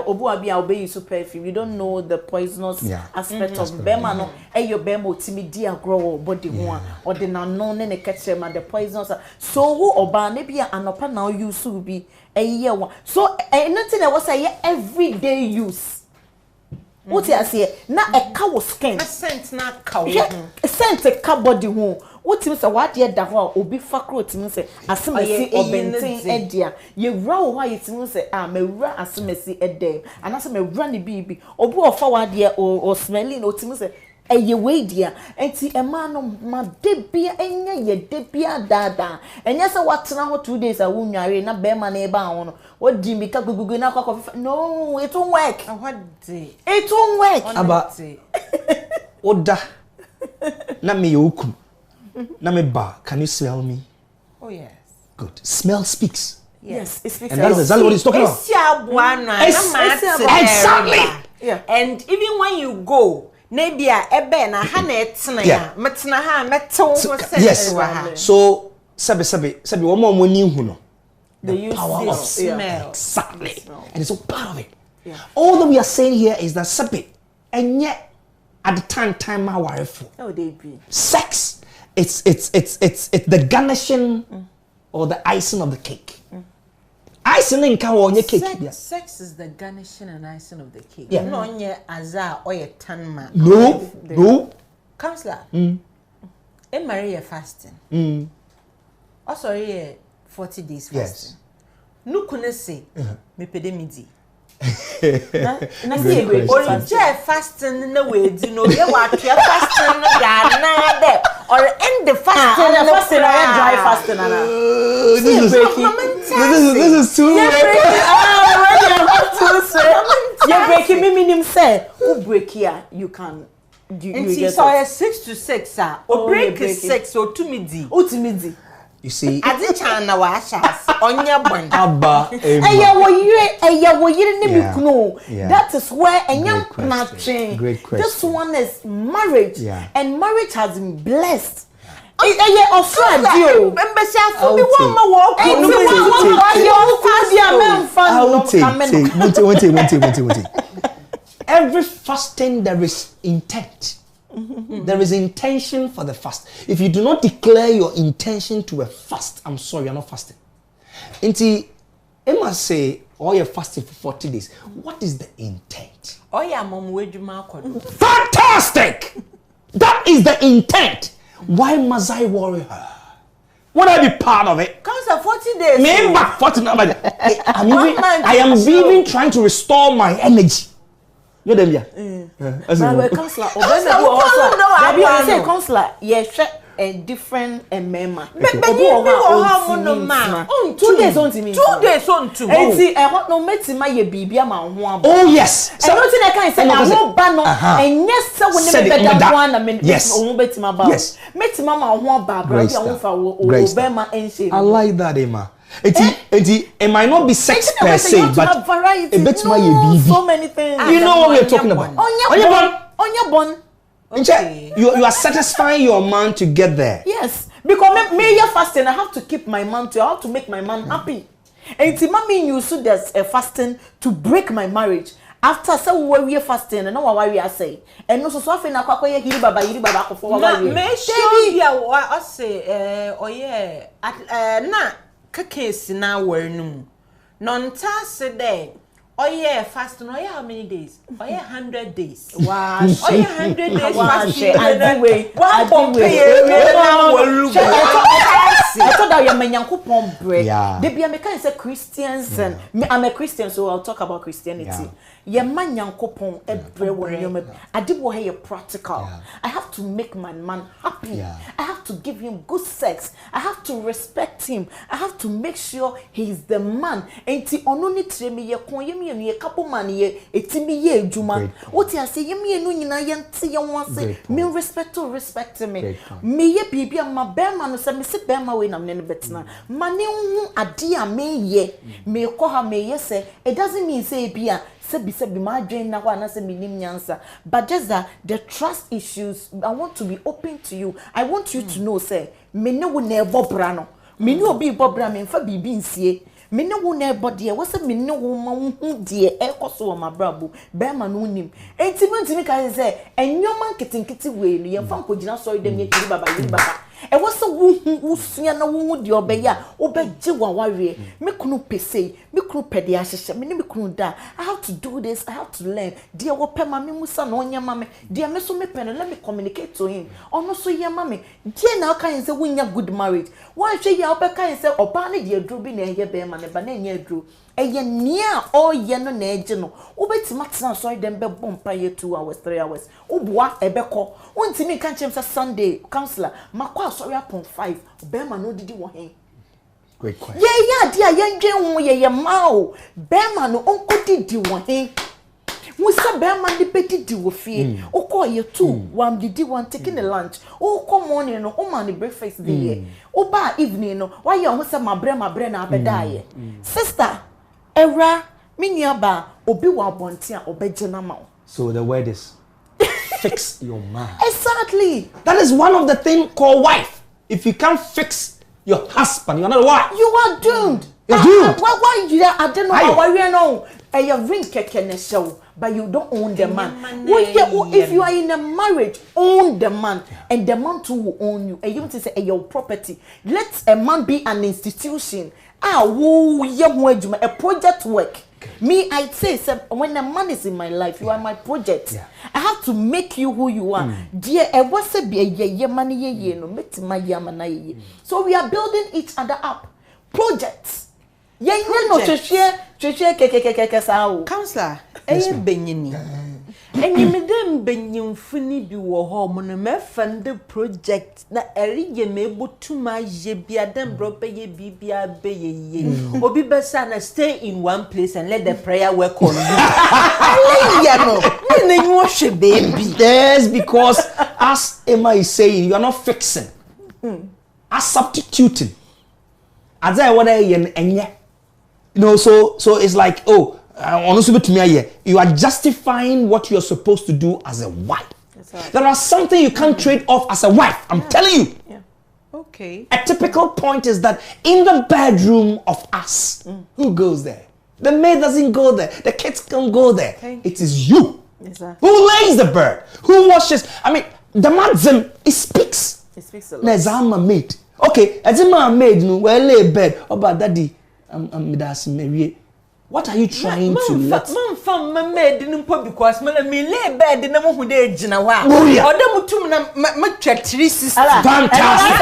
obu abi a obeyi so perfume. You don't know the poisonous aspect of bema no. Eyo bema otimi di agro body ho or the na no ne catch ma the poisonous. So wo oba na bia anopa na use bi eye one. So nothing that was say everyday use. What you say? Na a cow skin. A scent na cow. Scent a cow body ho. What you say? What you da ho? Obi fakro timi say asemesi obenten edia. Ye wra ho ayi timi say me wra asemesi edem. Anase me wra ne bibi. Obi ofa wa de o smelling o timi say eye we dia. Enti e ma no ma de bia enye ye de bia dada. Enye say watena ho 2 days a wunware na be ma na e ba ho no. What do you gugu na kwa no, it won't work. What day? It won't work. Aba oda na me yoku na me ba. Can you smell me? Oh yes. Good. Smell speaks. Yes, it speaks. And that's exactly what he's talking about. Exactly. Yeah. And even when you go, maybe ebe na ha na etena ya, metena ha metew ho yes. So sabi one more ni hu no. The power of smell. Exactly. And it's all part of it. Yeah. All that we are saying here is that sabi, and yet at the time my wife. Oh, they be. Sex. It's the garnishing or the icing of the cake. Icing in on your cake. Sex is the garnishing and icing of the cake. Yeah. No nye azar or your tanma. No. Counselor. In Maria fasting. Oh sorry, 40 days fasting. Yes. No couldn't say me pede midi. Na see we Or fasting no way do no ye wa fasting no ya na there or end the fasting the fasting dry fasting this is too you're breaking me minimum say who break here you can you get so 6 to 6 or break 6 or 2 midi. You see, Adi chana wa ashas. Onya bon. Abba, Eya wo yire ne Yeah. mikuno. Yeah. That is where Great enyam question. nache. Great This question. one is marriage, Yeah. and marriage has been blessed. Eya ofradio. Mbesi afu I'll bi wa ma wo take- ko Enti no wa bi. wa yo fast dia memfa I no will take. kamen. Wait. Every fasting there is intent. There is intention for the fast. If you do not declare your intention to a fast, I'm sorry, you're not fasting. Inti, I must say, oh, you're fasting for 40 days. What is the intent? Oya mom we dwuma akodo. Fantastic! That is the intent. Why must I worry her? Would I be part of it? Comes a 40 days. Me back 40 numbers. I month am so. even trying to restore my energy. You know them, yeah. But when counselor, Counselor, we call no That be one. say counselor, yes, a different member. But you be wo ha mo no ma. 2 days on to me. 2 days on to. Enti e no metima ye bibia ma ho abo. Oh yes. So no tin e kan say na ho ba no enye se wo Said ne it be on the da dot. ho na me Yes. ho betima ba. Yes. Metima ma ho ba bra Great bia wo stuff. fa wo Great be ma enche. I like that, Emma. It might not be sex per se, but variety. a bit my So many things. you know what we're talking about. Onya bon. You are satisfying your man to get there. Yes, because me fasting, I have to keep my man I have to make my man happy. And it's mommy you so there's a fasting to break my marriage. After so we fasting and no worry I say. And no so often na kwakwa yiri baba ko for Na worry. me sure bia o say oye na kekesi na warnum. Nonta se de oye fasting oye how many days? Oye 100 days. Wow. Oye 100 days fasting. I thought that you're Menyankopon bread. Yeah. They be American say Christians and I'm a Christian, so I'll talk about Christianity. Yeah, Menyankopon bread. I did what here practical. Yeah. I have to make my man happy. Yeah. I have to give him good sex. I have to respect him. I have to make sure he's the man. Enti ono ni treme ye kon ye me couple man ye etimi ye adwuma. What I say ye me no nyina ye nte ye won say me respect me. Me ye bibia ma bema no say me se bema we na me ne betena. Mane hu ade a me ye me ko ha me ye say it doesn't mean say bia sebi my dream na kwa na se minim nyansa, but just that the trust issues I want to be open to you. I want you to know say me ne wo na ebobra no me ne obi bobra me mfa bibi nsie me ne wo na ebode wo se me ne wo ma hu de ekoso wo mabrabo be ma no nim enti me ka say enyoma nkitinkiti we no ye mfa nkogina so dem ye kiri baba e wo se wo sua na wo de obeya obegye wa wawe me kunu pese me kunu pede ahihye me ne me kunu da I have to do this, I have to learn dear wo pema me musa na onya mame dear me so me pen let me communicate to him ono so ye mame dear na kan say wonya good marriage wan hwe ya obeka say oba ne de aduru bi na eye be ma ne ba na nya aduru eye nia o ye no na eje no obetima tena so dem be bompa ye 2 hours 3 hours oboa ebeko wontimi kan chem say Sunday counselor makwa sorry upon 5 be ma no didi wo hen. Great question. Yeah, dia ye dwen wo ye ma o be ma no onko didi wo hen. Musa be ma de didi wo fie okọ ye 2 one didi one taking the lunch okọ morning no o man breakfast dey o ba evening no why you ho say mabre na abeda ye sister Era minyaba obi wa bonti a obeje na ma. So the word is fix your man. Exactly. That is one of the things called wife. If you can't fix your husband, you're not a wife. You are doomed. You're doomed. Why you I don't know how you know. You ring keke ne show, but you don't own the man. If you are in a marriage, own the man, and the man too will own you. And you want to say your property. Let a man be an institution. A project work. Me, I say, when a man is in my life, you are my project. Yeah. I have to make you who you are. Dear, I was a ye money ye no met my yamana. So we are building each other up. Projects. Ye no keke sao. Counselor, benyini. Enyi medem benyimfuni bi wo ho mo no me fund project na erige me botuma ye bia dem bro be ye bibia be ye obi besa na stay in one place and let the prayer work on you. Ale no me na nyu hwe baby. Yes, because as Emma is saying, you are not fixing. As substituting. As I what you know, so it's like, oh, you are justifying what you're supposed to do as a wife. Right. There are something you can't trade off as a wife. I'm telling you. Yeah. Okay. A typical point is that in the bedroom of us, who goes there? The maid doesn't go there. The kids can't go there. It is you. Exactly. Who lays the bed? Who washes? I mean, the man, it speaks. It speaks a lot. There's a maid. Okay, as a man maid, no, well, lay bed. Oh, but daddy, what are you trying to let? Man maid didn't put because me lay bed in the moment they jina wa. Oh yeah. Or them mutum na me chat 360. Fantastic.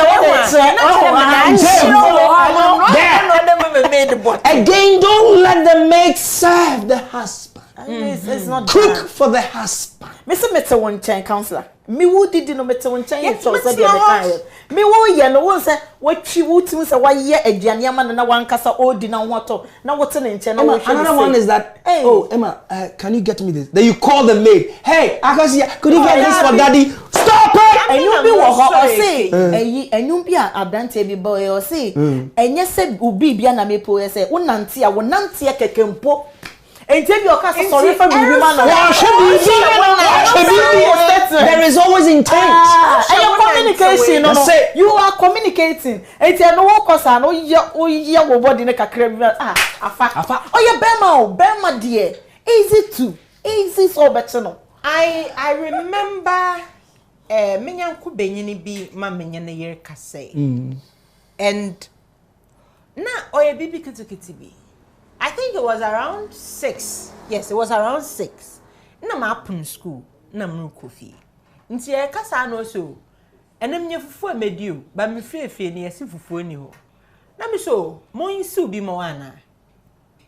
Again, don't let the maid serve the husband. It's not cook for the husband. Mr. Meta one chain counselor. Me who did no Meta one chain so said the me who ya no one say what you would say why ye a Janiaman and one casa or dinner water. Now what's an inch another one is that oh Emma, can you get me this? Then you call the maid. Hey, Akasia, could you get this for daddy? Stop it! And you be what say and you be a brante boy or say and yes said ubi biana me po say unantia wonantia kekempo. And tell your cast sorry for me, there is always intent. And your communication, you are communicating. And you know what cause I know you body in a crib. Afa. Oh, Bema dear. Easy so better no. I remember menyanku benyini bi ma menyane yer kase. And na oye bibi kitukiti bi. I think it was around 6. Yes, it was around 6. Na ma pun school, na mru kofi. Nti e kasa no so. Enem nye fufu amedio, ba me frefie ne yesi fufu ani ho. Na me so, mo insu bi mo ana.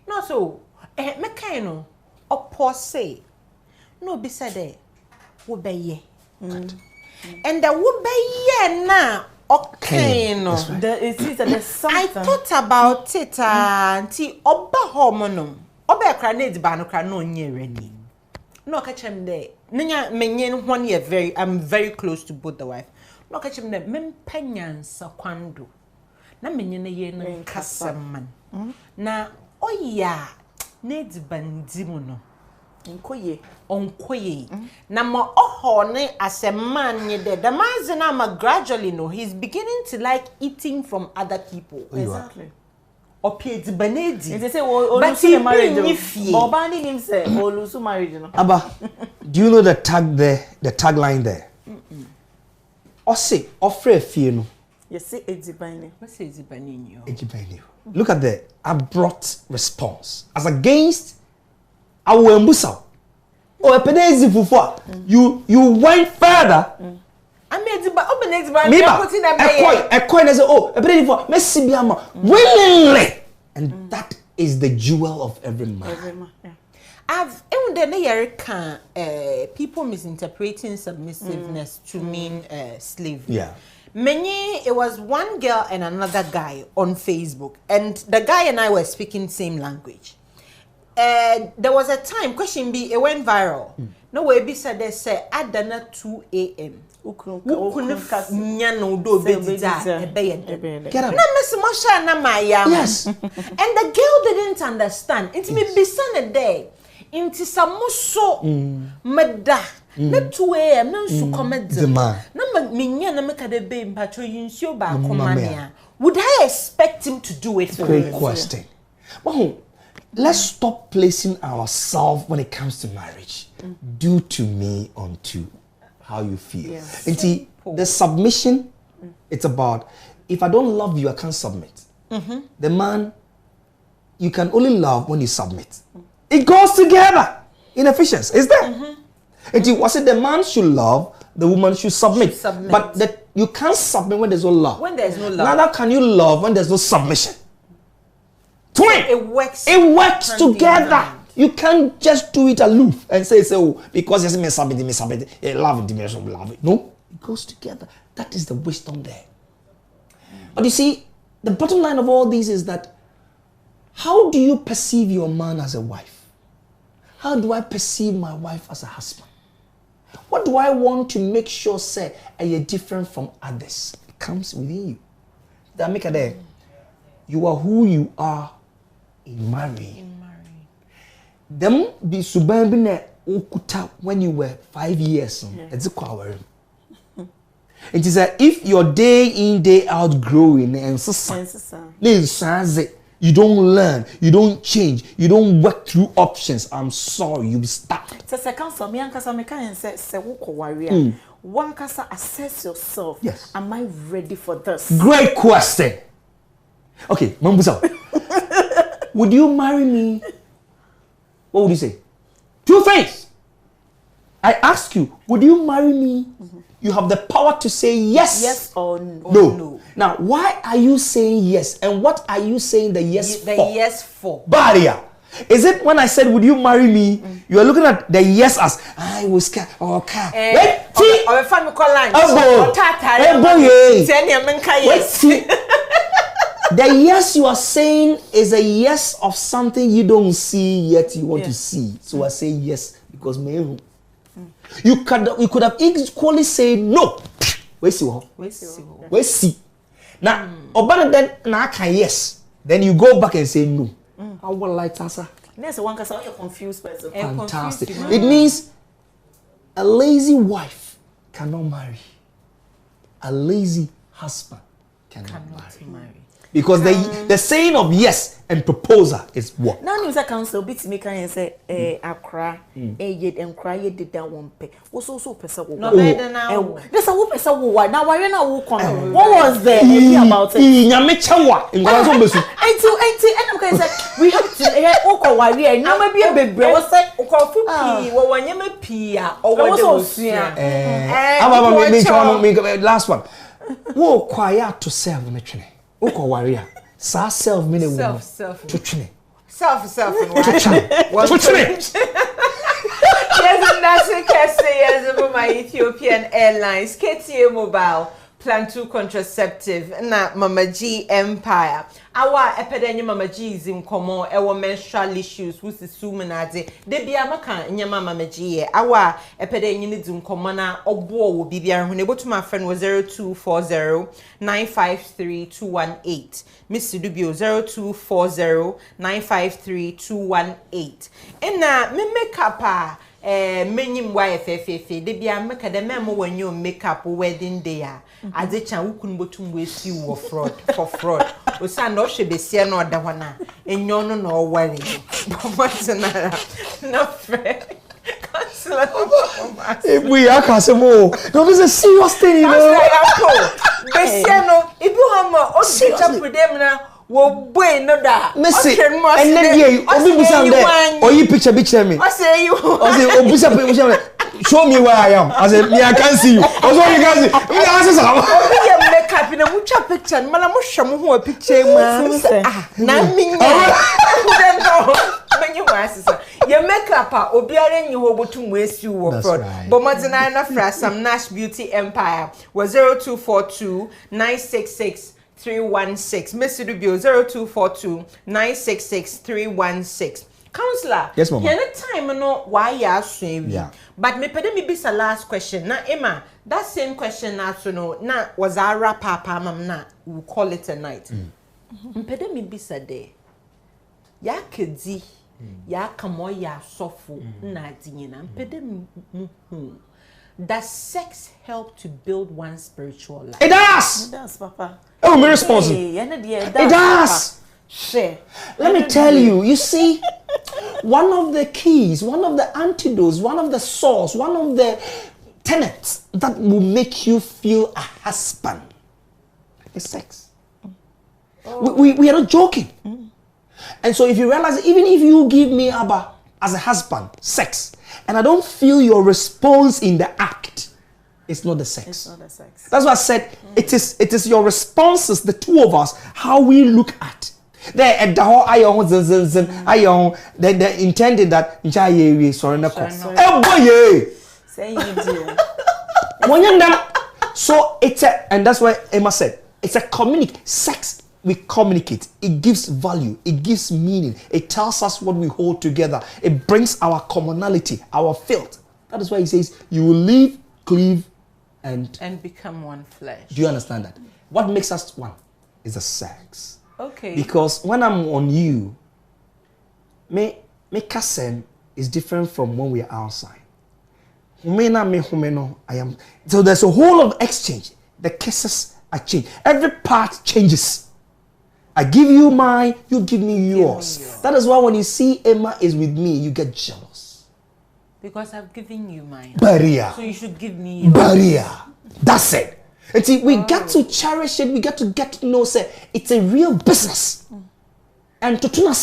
No so, me kan no, opose. No bi said wo beye. And the wo beye na okay, no. There's something. I thought about it, auntie. Oba hormonum. Oba cranade bano crano nyereni. No catch him there. Ninya menyen 1 year I'm very close to both the wife. No catch him there. Men penyan sa kwando. Na menyen ye na kasaman. Na oya need bandimu no. Onkoye. Na ma ohone as a man ye de. The man na gradually no, he's beginning to like eating from other people. Exactly. Opieti banedi. They say olusu marriage. Bobani nim say olusu marriage no. Abba, do you know the tagline there? Ose, ofre fie no. Yes, say edzibane. What's edzibane? Edzibane. Look at the abrupt response as against our musa. Oh, penezi fufua. You went further. I made it, but open it, but I'm putting a coin as oh, a penny for Messi Biama willingly, and that is the jewel of every man. Yeah. I've in the American people misinterpreting submissiveness to mean slavery. Yeah. Many, it was one girl and another guy on Facebook, and the guy and I were speaking same language. There was a time, question B, it went viral. No way, be said they say, at 2 a.m. Get up. Yes. And the girl didn't understand. It's me be son a day. Into some so meda. Not 2 a.m. No so comedy. No me na make a baby patro you show back comania. Would I expect him to do it for me? Great question. Well, let's stop placing ourselves when it comes to marriage. Do to me unto how you feel. Yes. And see, the submission, it's about, if I don't love you, I can't submit. The man, you can only love when you submit. It goes together in Ephesians. Is there? And see, was it the man should love, the woman should submit. But you can't submit when there's no love. When there's no love. Neither can you love when there's no submission. Twin. It works. It works together. You can't just do it aloof and say, oh, because yes, me submit, love it, love it. No, it goes together. That is the wisdom there. But you see, the bottom line of all these is that how do you perceive your man as a wife? How do I perceive my wife as a husband? What do I want to make sure, say, are you different from others? It comes within you. That make a day. You are who you are in marrying. Them be suburban ukuta when you were 5 years. It's a quaver. It is that if you're day in, day out growing and you don't learn, you don't change, you don't work through options, I'm sorry, you'll be stuck. One kasa assess yourself. Yes. Am I ready for this? Great question. Okay, Mambusa. Would you marry me? What would you say? Two things. I ask you, would you marry me? You have the power to say yes. Yes or no? No. Now, why are you saying yes? And what are you saying the yes The for? yes for. Barrier. Is it when I said, would you marry me? You are looking at the yes as, I was scared. Okay. Wait, see? Or family call line. The yes you are saying is a yes of something you don't see yet you want to see. So I say yes because maybe you could have equally said no. Where's see? Now, about then now can yes. Then you go back and say no. How will I answer? There's one case you're confused person. Fantastic. It means a lazy wife cannot marry. A lazy husband cannot marry. Because the saying of yes and proposal is what? Now news council bit me can say Accra yet and cry ye did that one pay. Was also person No better now. There's a whoop person who now why now come. What was there about it? Nyamichawa in Gwazobesu. And I'm going to say we have to hear Oko Wari and now maybe a baby was say Oko Fupi or when you may pia or what was last one. Wo quiet to serve on the train. Oko warrior. Sa self meaning self to train. Self to train. Yes, and that's a case yes over my Ethiopian Airlines KTA Mobile Plan 2 contraceptive na Mama G Empire. Our epidemic Mama G is in common our menstrual issues which is sumenade. De bia maka nyama Mama G. Our epidemic needs in common na obo will be there when able to my friend was 0240-953-218. Miss Dubio 0240-953-218. And na me makeup many YFFF, they be a make the memo when you make up wedding day. As a chan who couldn't bottom waste you or fraud for fraud. We send no she be seeing no other one, and you no worry. But what's another? Not fair. If we are Casamo, no, this is a serious thing, you know. Besiano, if you have more, or with them now. Wo boy no da. Messi. And then you or you picture me. I say you. I say show me where I am. I say me I can't see you. Also you can see. Me answer some. You make up in a mucha picture. Mala mo shamu ho picture ma. Na me nya. When you answer. You make up obiara nyi ho botum wesi wo fraud. But Martina na fra some Nash Beauty Empire was 0242-966 316. Mr. Dubio 0242-966-316. Counselor, yes, Mama. Any time no why you are swim. Yeah. But me pede me be the last question. Now, Emma, that same question now to know. Now was our papa mam na we call it a night. Me pede me be day. Ya kedi, ya kamo ya sofu na dinyina. Me pede me does sex help to build one's spiritual life? It does. It does, Papa. Oh, my response. It does. Share. Let me tell you. You see, one of the keys, one of the antidotes, one of the source, one of the tenets that will make you feel a husband is sex. We are not joking. And so if you realize, even if you give me Abba as a husband, sex, and I don't feel your response in the act, it's not the sex. It's not the sex. That's why I said it is your responses, the two of us, how we look at. They intended that so it's and that's why Emma said it's a sex. We communicate. It gives value. It gives meaning. It tells us what we hold together. It brings our commonality, our filth. That is why he says, you will live, cleave, and become one flesh. Do you understand that? What makes us one is the sex. Okay. Because when I'm on you, me kasem is different from when we are outside. Me no, I am. So there's a whole of exchange. The kisses are changed. Every part changes. I give you mine, you give me yours. That is why when you see Emma is with me, you get jealous. Because I've given you mine. Barrier. So you should give me yours. Barrier. That's it. And see, we got to cherish it. We got to get to know, say, it's a real business. And to tuna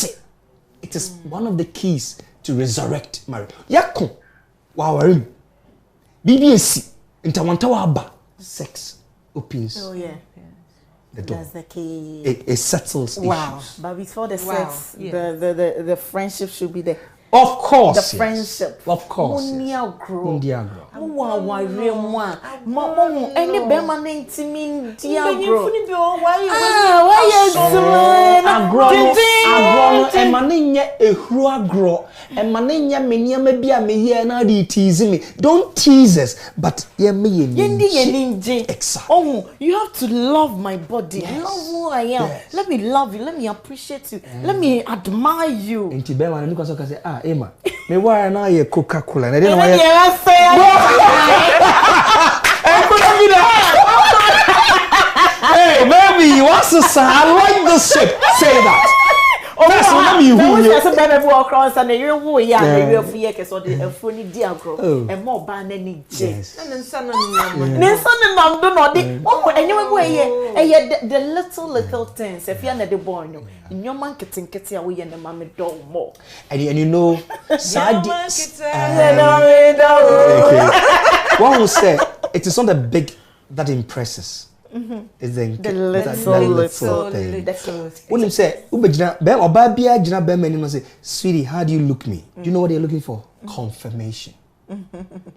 it is one of the keys to resurrect marriage. Yako, wawarim, BBSC, intawantawaba, sex opens Oh yeah. the door. That's the key. It settles Wow. issues. But before the Wow, sex, yeah. the friendship should be there. Of course. The yes. friendship. Of course. Money Yes. grow. Mundiagro. Mama, any bema na intimi diagro. Why you doing? Agro, emaninye ehuru agro, emaninye meniama bi a meye na dey tease me. Don't tease us, but ye me ye. Exactly. Oh, you have to love my body. Yes. Love who I am. Yes. Let me love you. Let me appreciate you. Let me admire you. Enti be man niko so ka say Emma, me why na ye Coca-Cola. Na dey And na then why. you Hey, baby, you want to say I like this shit. Say that. That's what you who who. you say baby walk across and you who ya you for ye so the phone diagro. E mo ba na ni je. Yes. And then son on Ne so ne nam do no de. Oh, enye we ye the little things. If you na the boy no. Nyoma nkete a we ye na ma me do mo. And you know, sad. One will say it is not the big that impresses. It's the little thing. When you say, Oba bia jina be many say, sweetie, how do you look me? Do you know what they're looking for? Confirmation.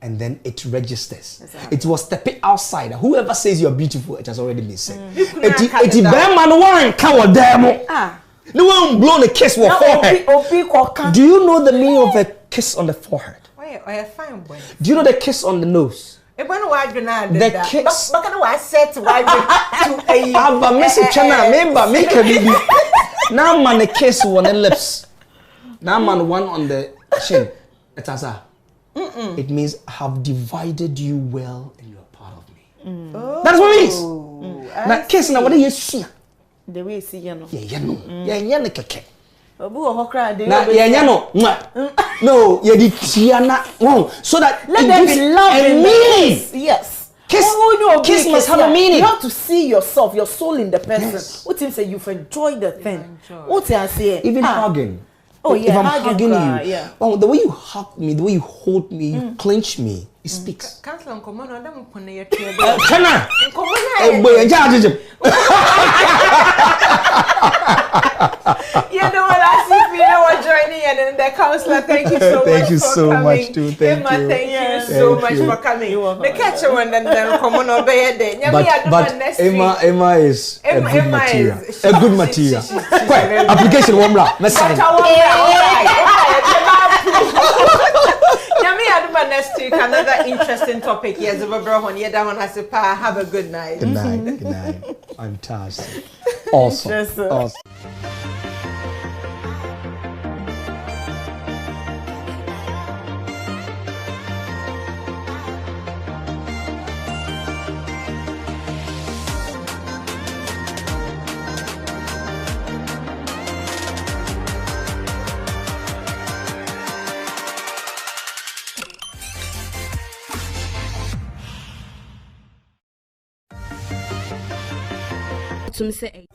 And then it registers. Exactly. It was stepping outside. Whoever says you're beautiful, it has already been said. It's man wine can demo. No one blown a kiss with forehead. Do you know the meaning of a kiss on the forehead? I fine boy. Do you know the kiss on the nose? The kiss. But can I set to a Abba, Missy Chana, member, make a baby. Now, man, a kiss on the lips. Now, man, one on the chin. It means I have divided you well and you are part of me. That's what it means. Now, kiss, now, what do you see? The way you see you know. Yeah, no, keke. Obu o hokra de. Now, no, yeah, the Tiana. So that let there be love and meaning. Yes. Kiss must have a meaning. You have to see yourself, your soul in the person. Yes. What him say you've enjoyed the thing. What I say? Even hugging. Oh yeah, if I'm hugging you, yeah. Oh, the way you hug me, the way you hold me, you clench me, it speaks. Cancel on command or them put your Kana. You know what I see you know joining and the counselor. Thank you so much. Thank you for so coming. much too. Thank Emma, you. thank Yes. you so Thank much you. for coming. The catcher one and then common or bear day. But Emma is a good material. A good material. Quite application one bra. Let's sign. Next week, another interesting topic. Yes, have a good night. Good night. Good night. Fantastic. Awesome. Interesting. Awesome. To me say